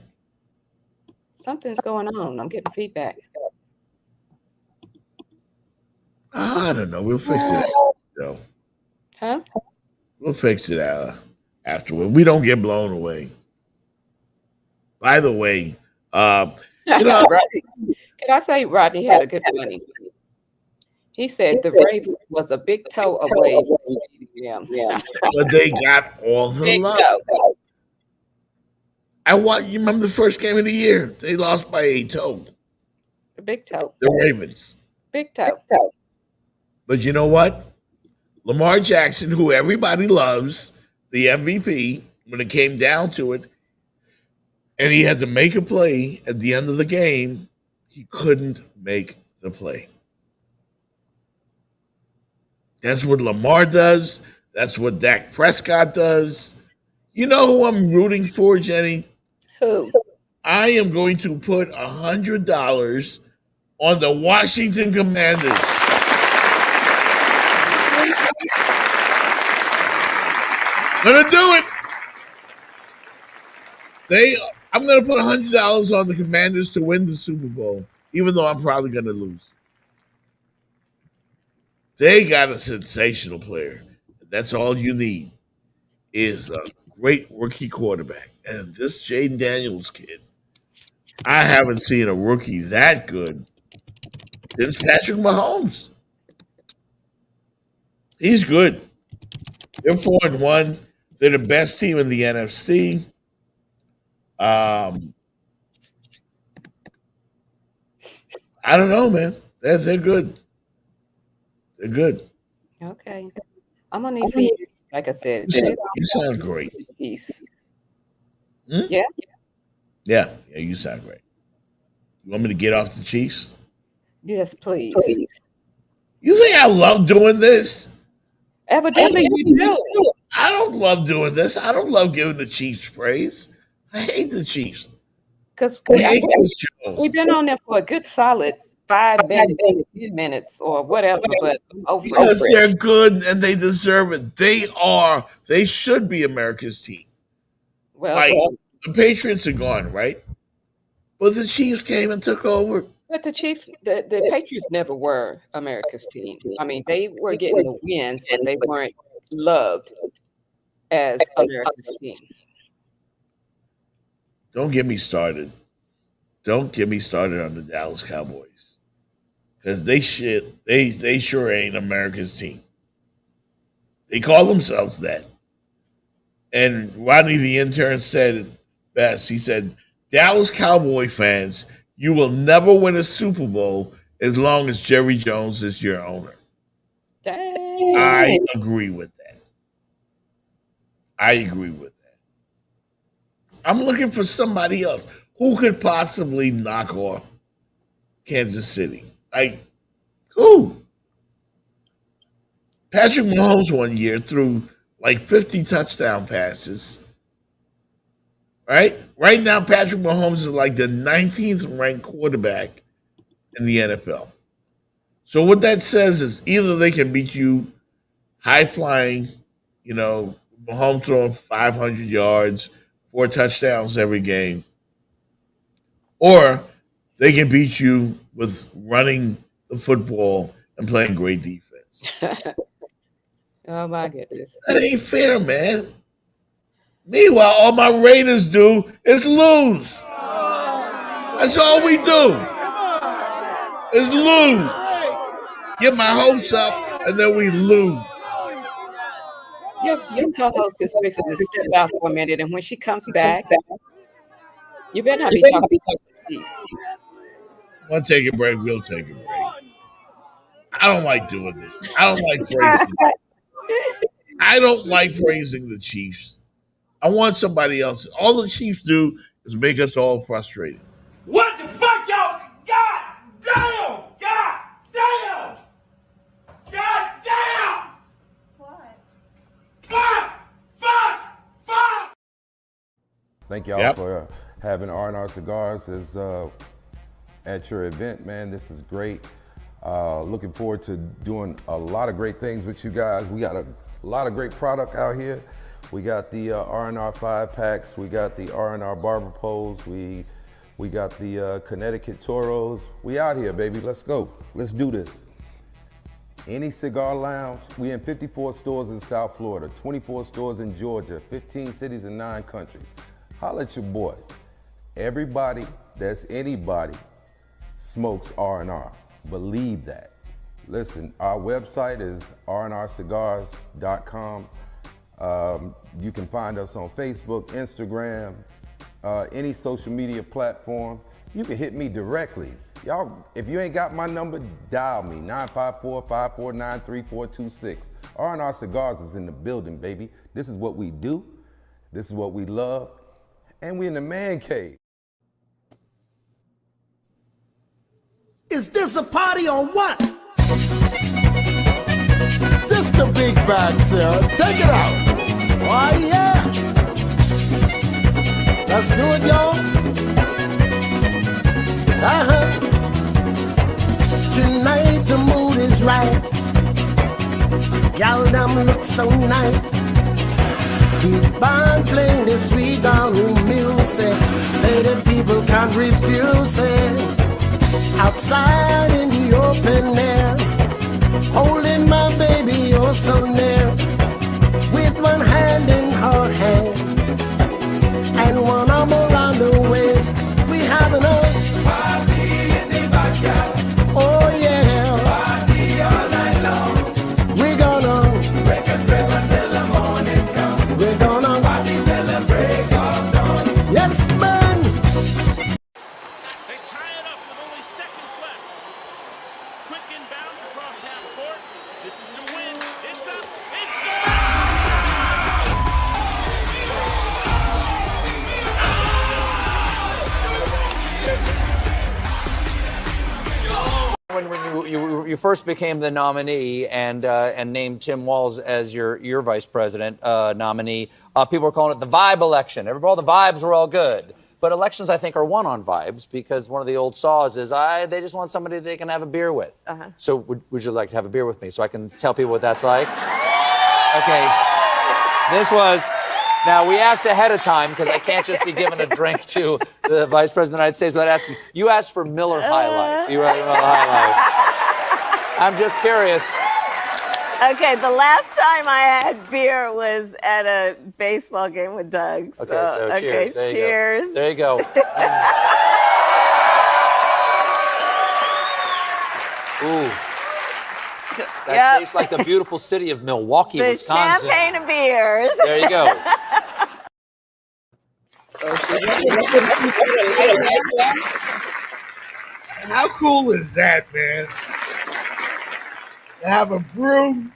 Something's going on. I'm getting feedback. I don't know. We'll fix it out. Huh? We'll fix it out afterward. We don't get blown away. By the way, you know, can I say Rodney had a good morning? He said the Ravens was a big toe away from them. Yeah. But they got all the love. You remember the first game of the year? They lost by a toe. A big toe. The Ravens. Big toe. But you know what? Lamar Jackson, who everybody loves, the MVP, when it came down to it, and he had to make a play at the end of the game, he couldn't make the play. That's what Lamar does. That's what Dak Prescott does. You know who I'm rooting for, Jenny? Who? I am going to put $100 on the Washington Commanders. Gonna do it. I'm gonna put $100 on the Commanders to win the Super Bowl, even though I'm probably gonna lose. They got a sensational player. That's all you need is a great rookie quarterback. And this Jaden Daniels kid, I haven't seen a rookie that good since Patrick Mahomes. He's good. They're 4-1. They're the best team in the NFC. I don't know, man. They're good. They're good. Okay. I'm gonna need feedback. Like I said, you sound great. Peace. Hmm? Yeah. Yeah, you sound great. You want me to get off the Chiefs? Yes, please. You think I love doing this? Evidently you do. I don't love doing this. I don't love giving the Chiefs praise. I hate the Chiefs. Because we've been on there for a good solid 5 minutes, 10 minutes, or whatever. But because they're good and they deserve it. They should be America's team. Well, Like, the Patriots are gone, right? But the Chiefs came and took over. but the Patriots never were America's team. I mean, they were getting the wins, but they weren't loved as America's team. Don't get me started. Don't get me started on the Dallas Cowboys. Because they sure ain't America's team. They call themselves that. And Rodney, the intern, said it best. He said, Dallas Cowboy fans, you will never win a Super Bowl as long as Jerry Jones is your owner. Dang. I agree with that. I'm looking for somebody else. Who could possibly knock off Kansas City? Like, who? Patrick Mahomes one year threw like 50 touchdown passes. Right? Right now, Patrick Mahomes is like the 19th ranked quarterback in the NFL. So what that says is either they can beat you high flying, Mahomes throwing 500 yards, 4 touchdowns every game, or they can beat you with running the football and playing great defense. Oh my goodness. That ain't fair, man. Meanwhile, all my Raiders do is lose. That's all we do is lose. Get my hopes up, and then we lose. Your co-host is fixing to step out for a minute, and when she comes back, you better not be talking to Chiefs. Want to take a break? We'll take a break. I don't like doing this. I don't like praising. I don't like praising the Chiefs. I want somebody else. All the Chiefs do is make us all frustrated. What the fuck, y'all? God damn! God damn! God damn! What? Fuck! Thank y'all for having R&R Cigars at your event, man. This is great. Looking forward to doing a lot of great things with you guys. We got a lot of great product out here. We got the R&R 5-packs. We got the R&R Barber Poles. We got the Connecticut Toros. We out here, baby. Let's go. Let's do this. Any cigar lounge. We in 54 stores in South Florida, 24 stores in Georgia, 15 cities in 9 countries. Holla at your boy. Everybody that's anybody smokes R&R. Believe that. Listen, our website is rnrcigars.com. You can find us on Facebook, Instagram, any social media platform. You can hit me directly. Y'all, if you ain't got my number, dial me, 954-549-3426. R&R Cigars is in the building, baby. This is what we do. This is what we love. And we in the man cave. Is this a party or what? This the big bad sir. Take it out. Oh yeah. Let's do it, y'all. Tonight the mood is right. Y'all them look so nice. Keep on playing this sweet down music. Say the people can't refuse it. Outside in the open air, holding my baby oh so near, with one hand in her hand and one arm around her waist. We having a party in the backyard. Oh yeah, party all night long. We're gonna break a spread until the morning comes. We're gonna party till the break of dawn. Yes, man. When you first became the nominee and named Tim Walz as your vice president nominee, people were calling it the vibe election. All the vibes were all good. But elections, I think, are won on vibes because one of the old saws is they just want somebody they can have a beer with. So would you like to have a beer with me so I can tell people what that's like? Okay. Now, we asked ahead of time because I can't just be giving a drink to the Vice President of the United States without asking. You asked for Miller High Life. You asked Miller High Life. I'm just curious. Okay, the last time I had beer was at a baseball game with Doug. Okay, so cheers. There cheers. You go. There you go. Ooh. That tastes like the beautiful city of Milwaukee, the Wisconsin. Champagne of beers. There you go. How cool is that, man? To have a brew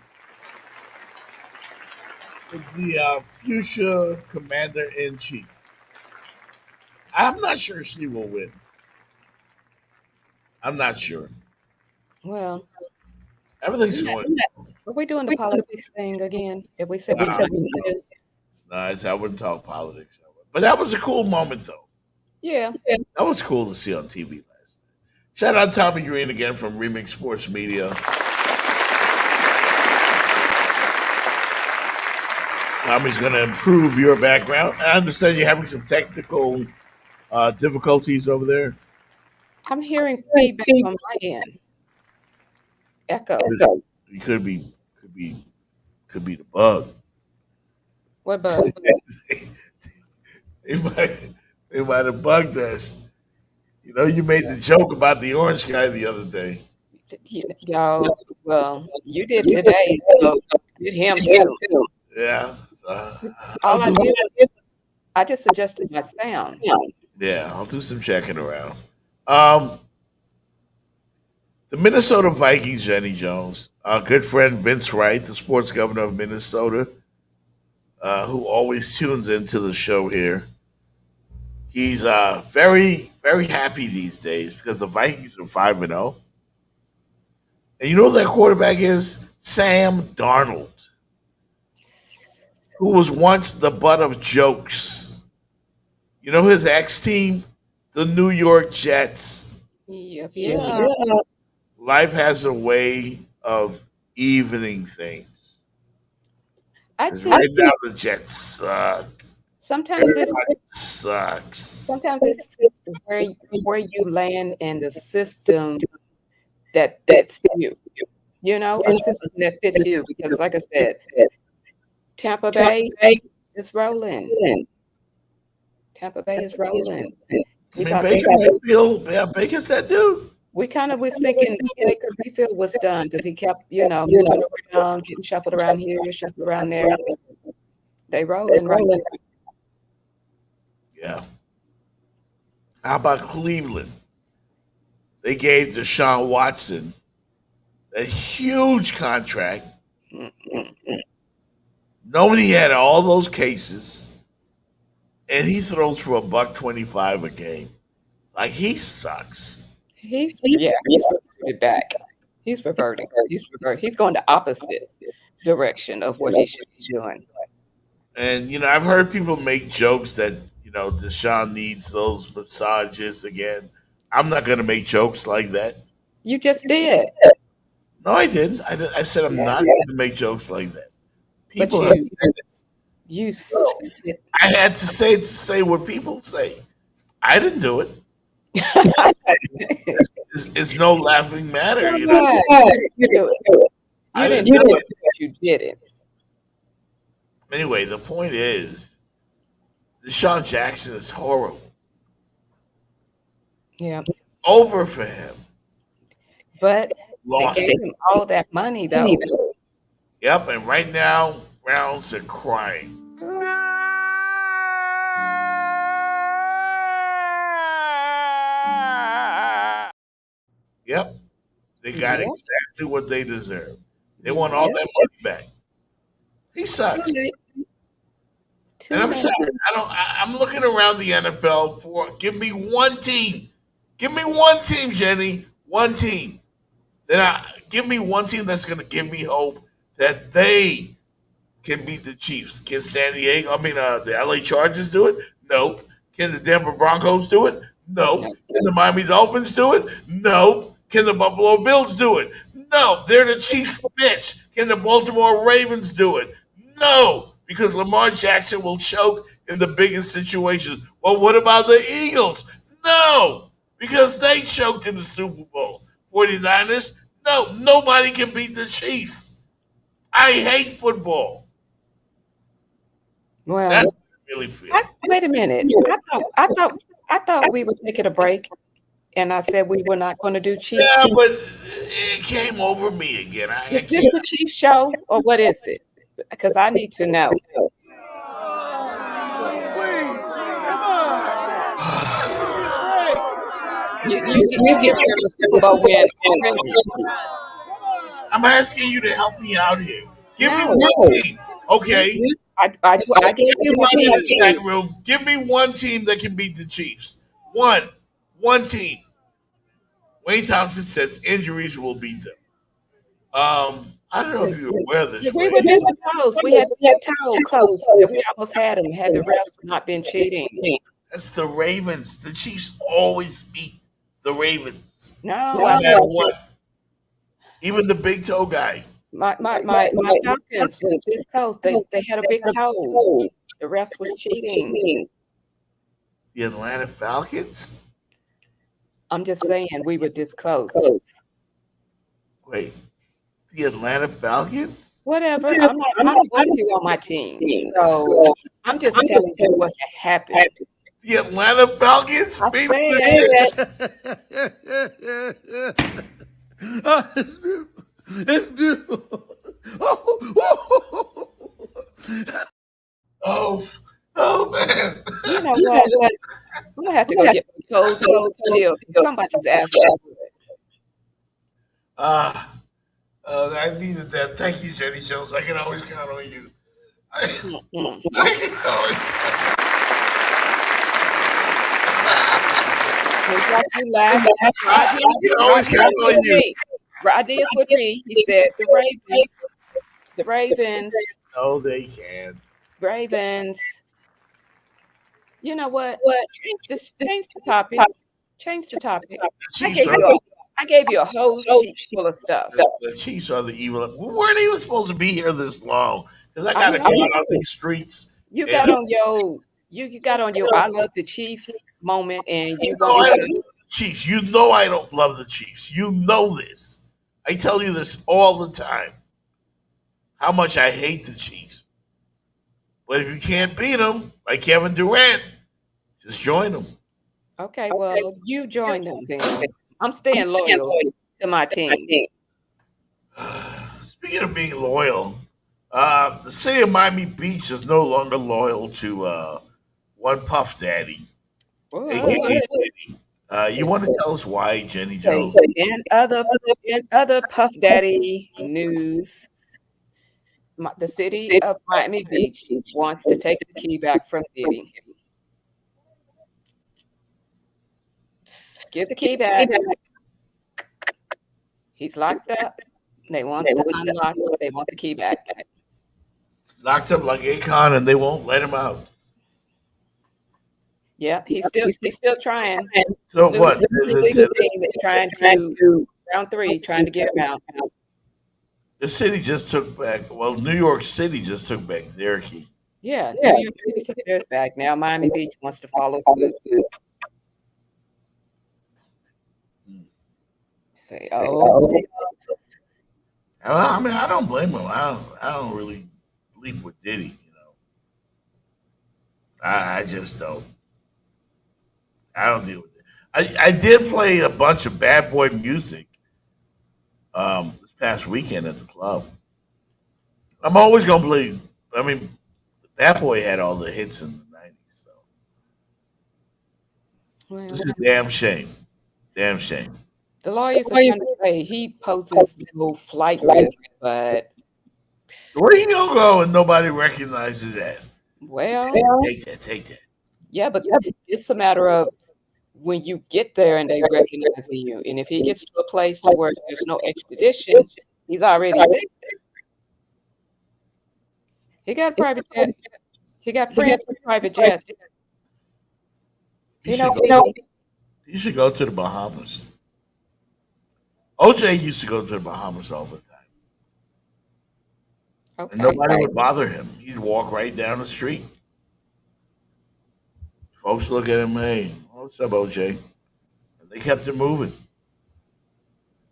with the fuchsia commander-in-chief. I'm not sure she will win. I'm not sure. Well, everything's going. Are we doing the politics thing again? If we said we said we did. No, I wouldn't talk politics. But that was a cool moment, though. Yeah. That was cool to see on TV last night. Shout out Tommy Green again from Remix Sports Media. Tommy's going to improve your background. I understand you're having some technical difficulties over there. I'm hearing feedback on my end. Echo. It could be the bug. What bug? They might have bugged us. You know, you made the joke about the orange guy the other day. Y'all, well, you did today. So did him too. Yeah. I just adjusted my sound. Yeah, I'll do some checking around. The Minnesota Vikings, Jenny Jones, our good friend Vince Wright, the sports governor of Minnesota, who always tunes into the show here. He's very, very happy these days because the Vikings are 5-0. And you know who that quarterback is? Sam Darnold, who was once the butt of jokes. You know his ex-team? The New York Jets. Yeah. Life has a way of evening things. I Right think now the Jets suck. sometimes Everybody sucks. sometimes it's where you land in the system that fits you. You know, a system that fits you. Because like I said, Tampa Bay is rolling. Tampa Bay is rolling. I mean, Baker Mayfield, Baker's that dude. We kind of was thinking Baker Mayfield was done because he kept, moving around, getting shuffled around here, shuffled around there. They rolling. Yeah. How about Cleveland? They gave Deshaun Watson a huge contract. Nobody had all those cases, and he throws for $125 a game. Like, he sucks. He's reverted back. He's reverting. He's going the opposite direction of what he should be doing. And, I've heard people make jokes that, Deshaun needs those massages again. I'm not going to make jokes like that. You just did. No, I didn't. I said I'm not going to make jokes like that. People have said it. I had to say what people say. I didn't do it. It's no laughing matter, You did it. You did it. Anyway, the point is, Deshaun Jackson is horrible. Yeah. Over for him. But Lost they gave him all that money, though. Yep, and right now, Browns are crying. Yep. They got exactly what they deserve. They want all that money back. He sucks. And I'm sorry. I'm looking around the NFL for give me one team. Give me one team, Jenny. One team. Give me one team that's going to give me hope that they can beat the Chiefs. Can the LA Chargers do it? Nope. Can the Denver Broncos do it? Nope. Can the Miami Dolphins do it? Nope. Can the Buffalo Bills do it? No. They're the Chiefs, bitch. Can the Baltimore Ravens do it? No. because Lamar Jackson will choke in the biggest situations. Well, what about the Eagles? No, because they choked in the Super Bowl. 49ers, no, nobody can beat the Chiefs. I hate football. Well, That's what I really feel. wait a minute. I thought we were taking a break, and I said we were not going to do Chiefs. Yeah, but it came over me again. Is this a Chiefs show or what is it? Because I need to know. You give me the Super Bowl win already. I'm asking you to help me out here. Give me one team, okay? I gave you Everybody in one the chat room, give me one team that can beat the Chiefs. One team. Wayne Thompson says injuries will beat them. I don't know if you're aware of this. We were this close. We had close. We almost had them. Had the refs not been cheating. That's the Ravens. The Chiefs always beat the Ravens. No matter what. Even the big toe guy. My Falcons was this close. They had a big toe. The rest was cheating. The Atlanta Falcons? I'm just saying we were this close. Wait, the Atlanta Falcons? Whatever. I don't want you on my team. So I'm just telling you what happened. The Atlanta Falcons? I It's beautiful. It's beautiful. Oh man. You know what? I'm gonna have to go get cold steel. Somebody's asking for it. I needed that. Thank you, Jenny Jones. I can always count on you. I can always. You laugh. I can always count on you. Rodney is with me. He says the Ravens. No, they can't. Ravens. You know what? Just change the topic. Change the topic. I gave you a whole sheet full of stuff. The Chiefs are the evil. We weren't even supposed to be here this long because I got to go out on these streets. You got on your I love the Chiefs moment, and you know I don't love the Chiefs. You know I don't love the Chiefs. You know this. I tell you this all the time. How much I hate the Chiefs. But if you can't beat them, like Kevin Durant, just join them. Okay, well, you join them then. I'm staying loyal to my team. Speaking of being loyal, the city of Miami Beach is no longer loyal to one Puff Daddy. AKA Diddy. You want to tell us why, Jenny Jones? And other Puff Daddy news, the city of Miami Beach wants to take the key back from Diddy. Get the key back. He's locked up. They want to unlock it. They want the key back. He's locked up like Akon, and they won't let him out. Yeah, he's still trying. So what? Trying to round 3, trying to get him out. The city just took back. Well, New York City just took back their key. Yeah, New York City took theirs back. Now Miami Beach wants to follow suit. Say, I mean, I don't blame him. I don't really leap with Diddy. You know, I just don't. I don't deal with it. I did play a bunch of Bad Boy music this past weekend at the club. I'm always gonna play. I mean, Bad Boy had all the hits in the '90s, so it's a damn shame. Damn shame. The lawyers are trying to say he poses no flight risk, but where he gonna go and nobody recognizes that? Well, take that. Yeah, but it's a matter of when you get there and they recognizing you, and if he gets to a place to where there's no extradition, he's already there. He got a private jet. He got friends with private jets. You should go to the Bahamas. OJ used to go to the Bahamas all the time. And nobody would bother him. He'd walk right down the street. Folks look at him, hey, what's up, OJ? And they kept it moving.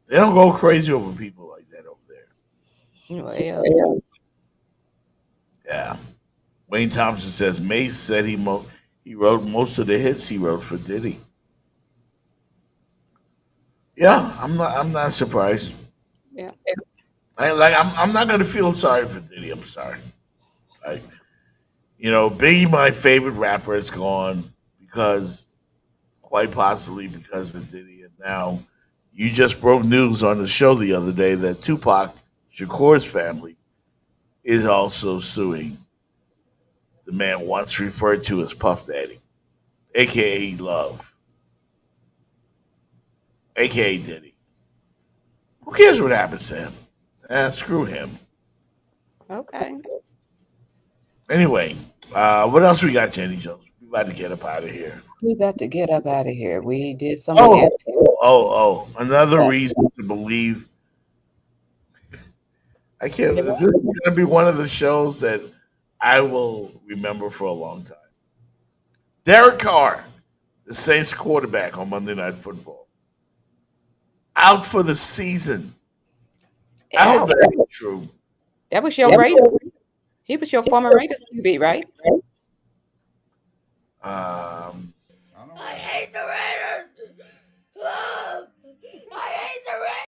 They don't go crazy over people like that over there. Well, Yeah. Wayne Thompson says Mace said he wrote most of the hits he wrote for Diddy. Yeah, I'm not surprised. Yeah. I'm not gonna feel sorry for Diddy. I'm sorry. Biggie, my favorite rapper, is gone quite possibly because of Diddy. And now you just broke news on the show the other day that Tupac Shakur's family is also suing the man once referred to as Puff Daddy, aka Love, aka Diddy. Who cares what happens to him? Screw him. Okay. Anyway, what else we got, Jenny Jones? We about to get up out of here. We got to get up out of here. We did some. Another reason to believe. I can't. This is going to be one of the shows that I will remember for a long time. Derek Carr, the Saints quarterback on Monday Night Football, out for the season. I hope that's true. That was your Raiders. He was your former Raiders QB, right? I hate the Raiders. I hate the Raiders.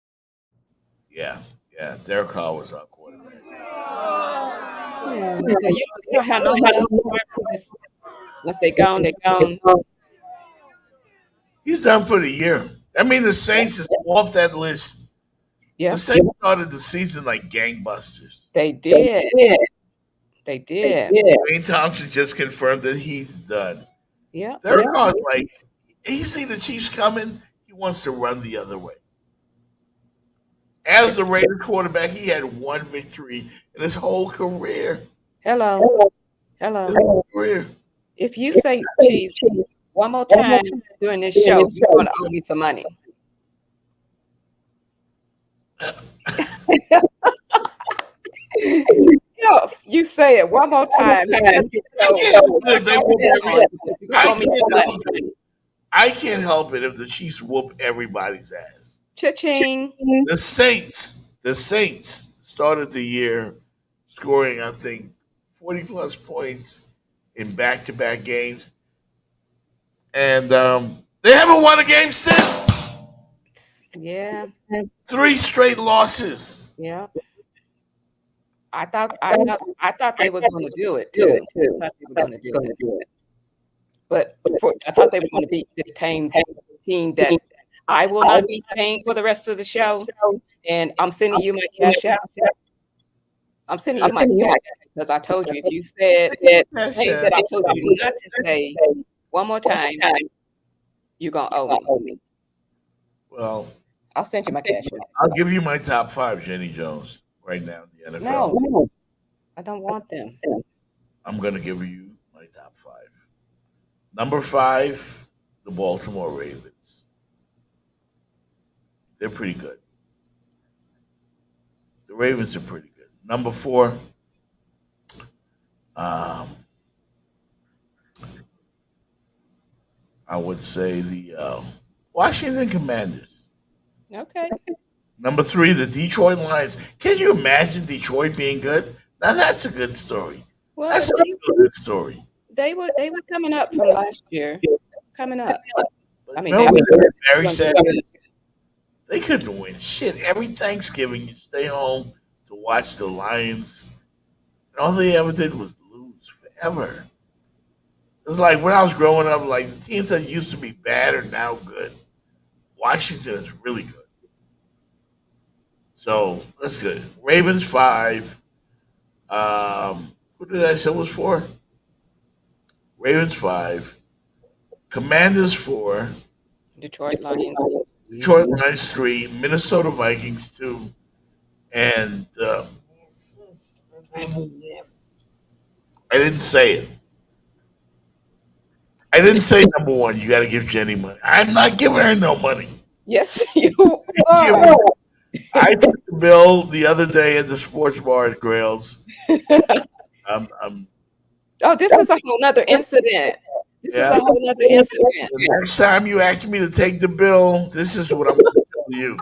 Yeah. Derek Carr was our quarterback. Yeah. So you don't have no once they're gone, they're gone. He's done for the year. I mean, the Saints is off that list. Yeah. The Saints started the season like gangbusters. They did. They did. Wayne Thompson just confirmed that he's done. Yeah. Derek Carr's like, he see the Chiefs coming, he wants to run the other way. As the Raiders quarterback, he had one victory in his whole career. Hello. His whole career. If you say Chiefs one more time during this show, you're going to owe me some money. You say it one more time. I can't help it if the Chiefs whoop everybody's ass. Cha-ching. The Saints started the year scoring, I think, 40-plus points in back-to-back games. And they haven't won a game since. Yeah. 3 straight losses. Yeah. I thought they were going to do it too. I thought they were going to do it. But I thought they were going to beat the team that I will not be paying for the rest of the show. And I'm sending you my cash out. I'm sending you my cash out because I told you if you said things that I told you not to say one more time, you're going to owe me. Well, I'll send you my cash out. I'll give you my top 5, Jenny Jones, right now in the NFL. No, I don't want them. I'm going to give you my top 5. Number 5, the Baltimore Ravens. They're pretty good. The Ravens are pretty good. Number 4, I would say the Washington Commanders. Okay. Number 3, the Detroit Lions. Can you imagine Detroit being good? Now that's a good story. Well, that's a good story. They were coming up from last year. Coming up. I mean, no, very sad. They couldn't win shit. Every Thanksgiving, you stay home to watch the Lions. And all they ever did was lose forever. It's like when I was growing up, like the teams that used to be bad are now good. Washington is really good. So that's good. Ravens 5. Who did I say was 4? Ravens 5. Commanders 4. Detroit Lions. Detroit Lions 3. Minnesota Vikings 2. And I didn't say it. I didn't say number 1. You got to give Jenny money. I'm not giving her no money. Yes, you are. I took the bill the other day at the sports bar at Grails. I'm Oh, this is a whole nother incident. This is a whole nother incident. The next time you ask me to take the bill, this is what I'm going to tell you.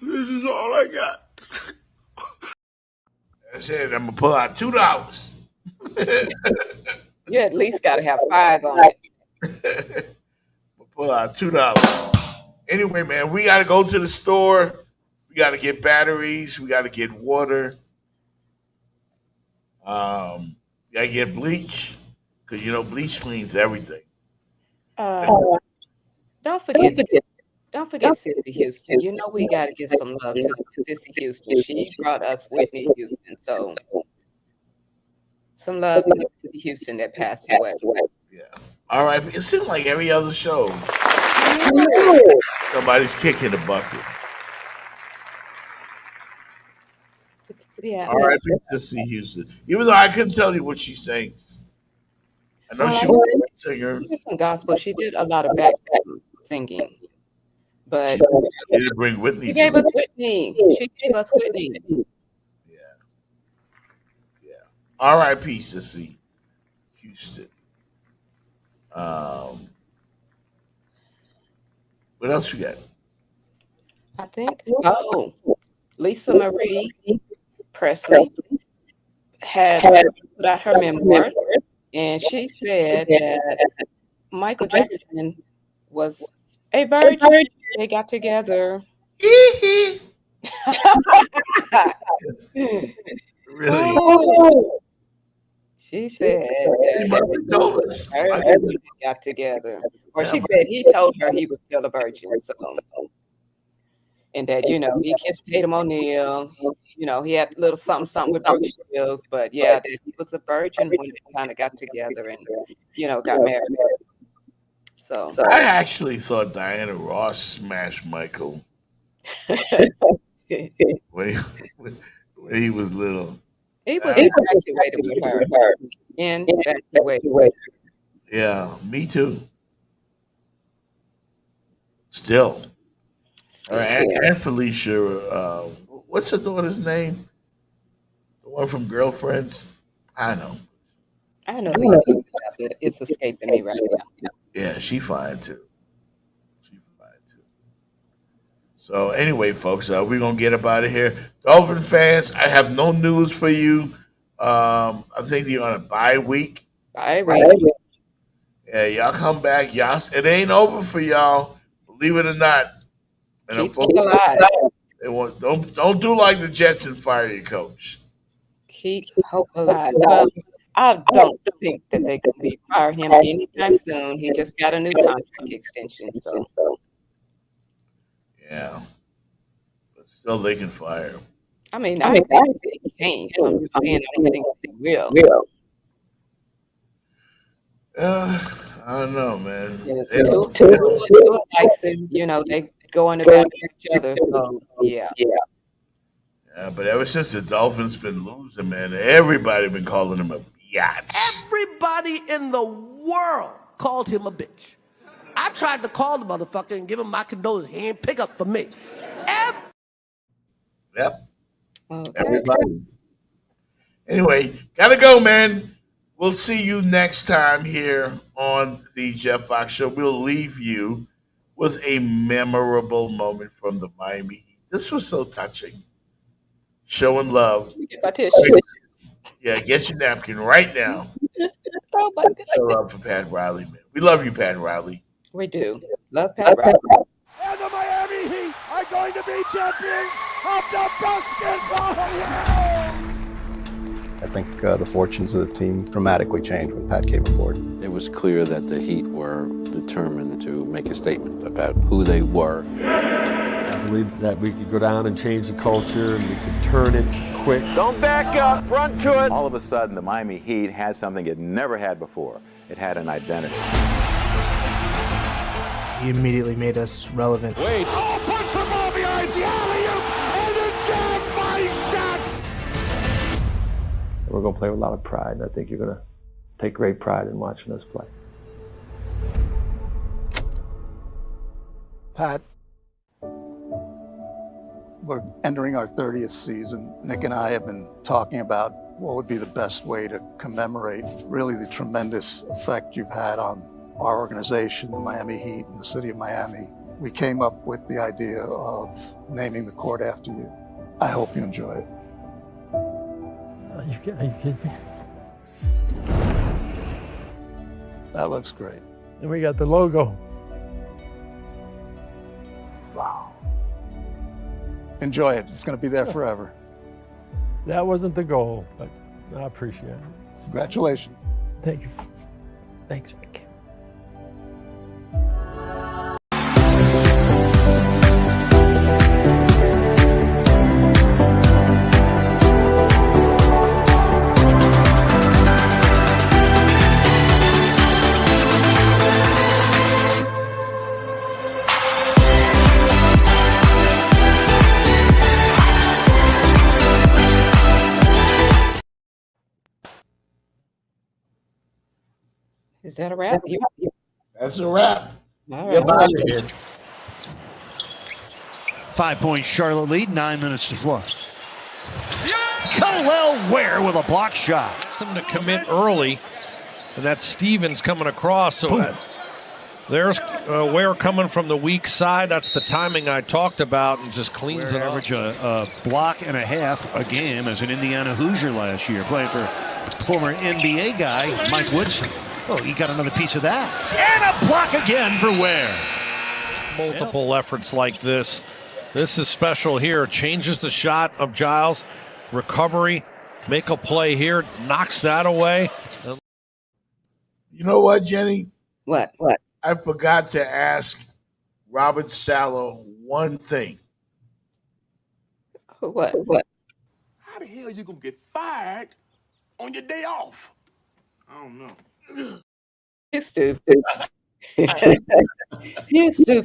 This is all I got. I said I'm gonna pull out $2. You at least got to have 5 on it. Pull out $2. Anyway, man, we gotta go to the store. We gotta get batteries. We gotta get water. We gotta get bleach because bleach cleans everything. Don't forget Sissy Houston. You know we got to give some love to Sissy Houston. She brought us Whitney Houston, so some love to Sissy Houston that passed away. Yeah. All right. It seems like every other show, somebody's kicking the bucket. Yeah. All right, Sissy Houston. Even though I couldn't tell you what she sings. I know she was a singer. She did some gospel. She did a lot of back singing. But she didn't bring Whitney. She gave us Whitney. She gave us Whitney. Yeah. R.I.P. Sissy Houston. What else you got? I think. Oh, Lisa Marie Presley had put out her memoirs, and she said that Michael Jackson was a virgin. They got together. Really? Oh. She said that they got together. Or she said he told her he was still a virgin. So, and that, he kissed Tatum O'Neal. He had a little something with Brooke Shields. But yeah, that he was a virgin when they kind of got together and, got married. So I actually thought Diana Ross smashed Michael when he was little. He was infatuated with her. Infatuated. Yeah, me too. Still. And Felicia, what's her daughter's name? The one from Girlfriends? I know. I know who you're talking about. It's escaping me right now. Yeah, she's fine too. So anyway, folks, we're going to get up out of here. Dolphin fans, I have no news for you. I think they're on a bye week. Bye week. Yeah, y'all come back. It ain't over for y'all. Believe it or not. And keep hope alive. Don't do like the Jets and fire your coach. Keep hope alive. Well, I don't think that they can fire him anytime soon. He just got a new contract extension. So. Yeah. But still, they can fire him. I mean, I think they can't. I'm just saying, I don't think they will. I don't know, man. Yes, two license, they going about each other. So, yeah. Yeah, but ever since the Dolphins been losing, man, everybody been calling him a biatch. Everybody in the world called him a bitch. I tried to call the motherfucker and give him my condolences. He ain't pick up for me. Yep. Okay. Everybody. Anyway, gotta go, man. We'll see you next time here on the Jeff Fox Show. We'll leave you with a memorable moment from the Miami Heat. This was so touching. Showing love. Yeah, get your napkin right now. Oh my goodness. Show love for Pat Riley, man. We love you, Pat Riley. We do. Love Pat Riley. And the Miami Heat are going to be champions of the basketball world. I think the fortunes of the team dramatically changed when Pat came aboard. It was clear that the Heat were determined to make a statement about who they were. I believe that we could go down and change the culture and we could turn it quick. Don't back up, run to it. All of a sudden, the Miami Heat had something it never had before. It had an identity. He immediately made us relevant. Wait. Oh, puts the ball behind the alley-oop, and it's down by shot. We're going to play with a lot of pride, and I think you're going to take great pride in watching us play. Pat, We're entering our 30th season. Nick and I have been talking about what would be the best way to commemorate really the tremendous effect you've had on our organization, the Miami Heat and the city of Miami. We came up with the idea of naming the court after you. I hope you enjoy it. Are you kidding me? That looks great. And we got the logo. Wow. Enjoy it. It's going to be there forever. That wasn't the goal, but I appreciate it. Congratulations. Thank you. Thanks, Rick. Is that a wrap? That's a wrap. All Get right. out of here. 5-point Charlotte lead, 9 minutes to flow. Caldwell Ware with a block shot. Them to commit early, and that's Stevens coming across. So there's Ware coming from the weak side. That's the timing I talked about, and just cleans it up. Average a block and a half a game as an Indiana Hoosier last year, playing for former NBA guy Mike Woodson. Oh, he got another piece of that. And a block again for Ware. Multiple efforts like this. This is special here. Changes the shot of Giles. Recovery. Make a play here. Knocks that away. You know what, Jenny? What? I forgot to ask Robert Salo one thing. What? How the hell you gonna get fired on your day off? I don't know. You stupid. You stupid.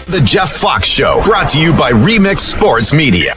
The Jeff Fox Show, brought to you by Remix Sports Media.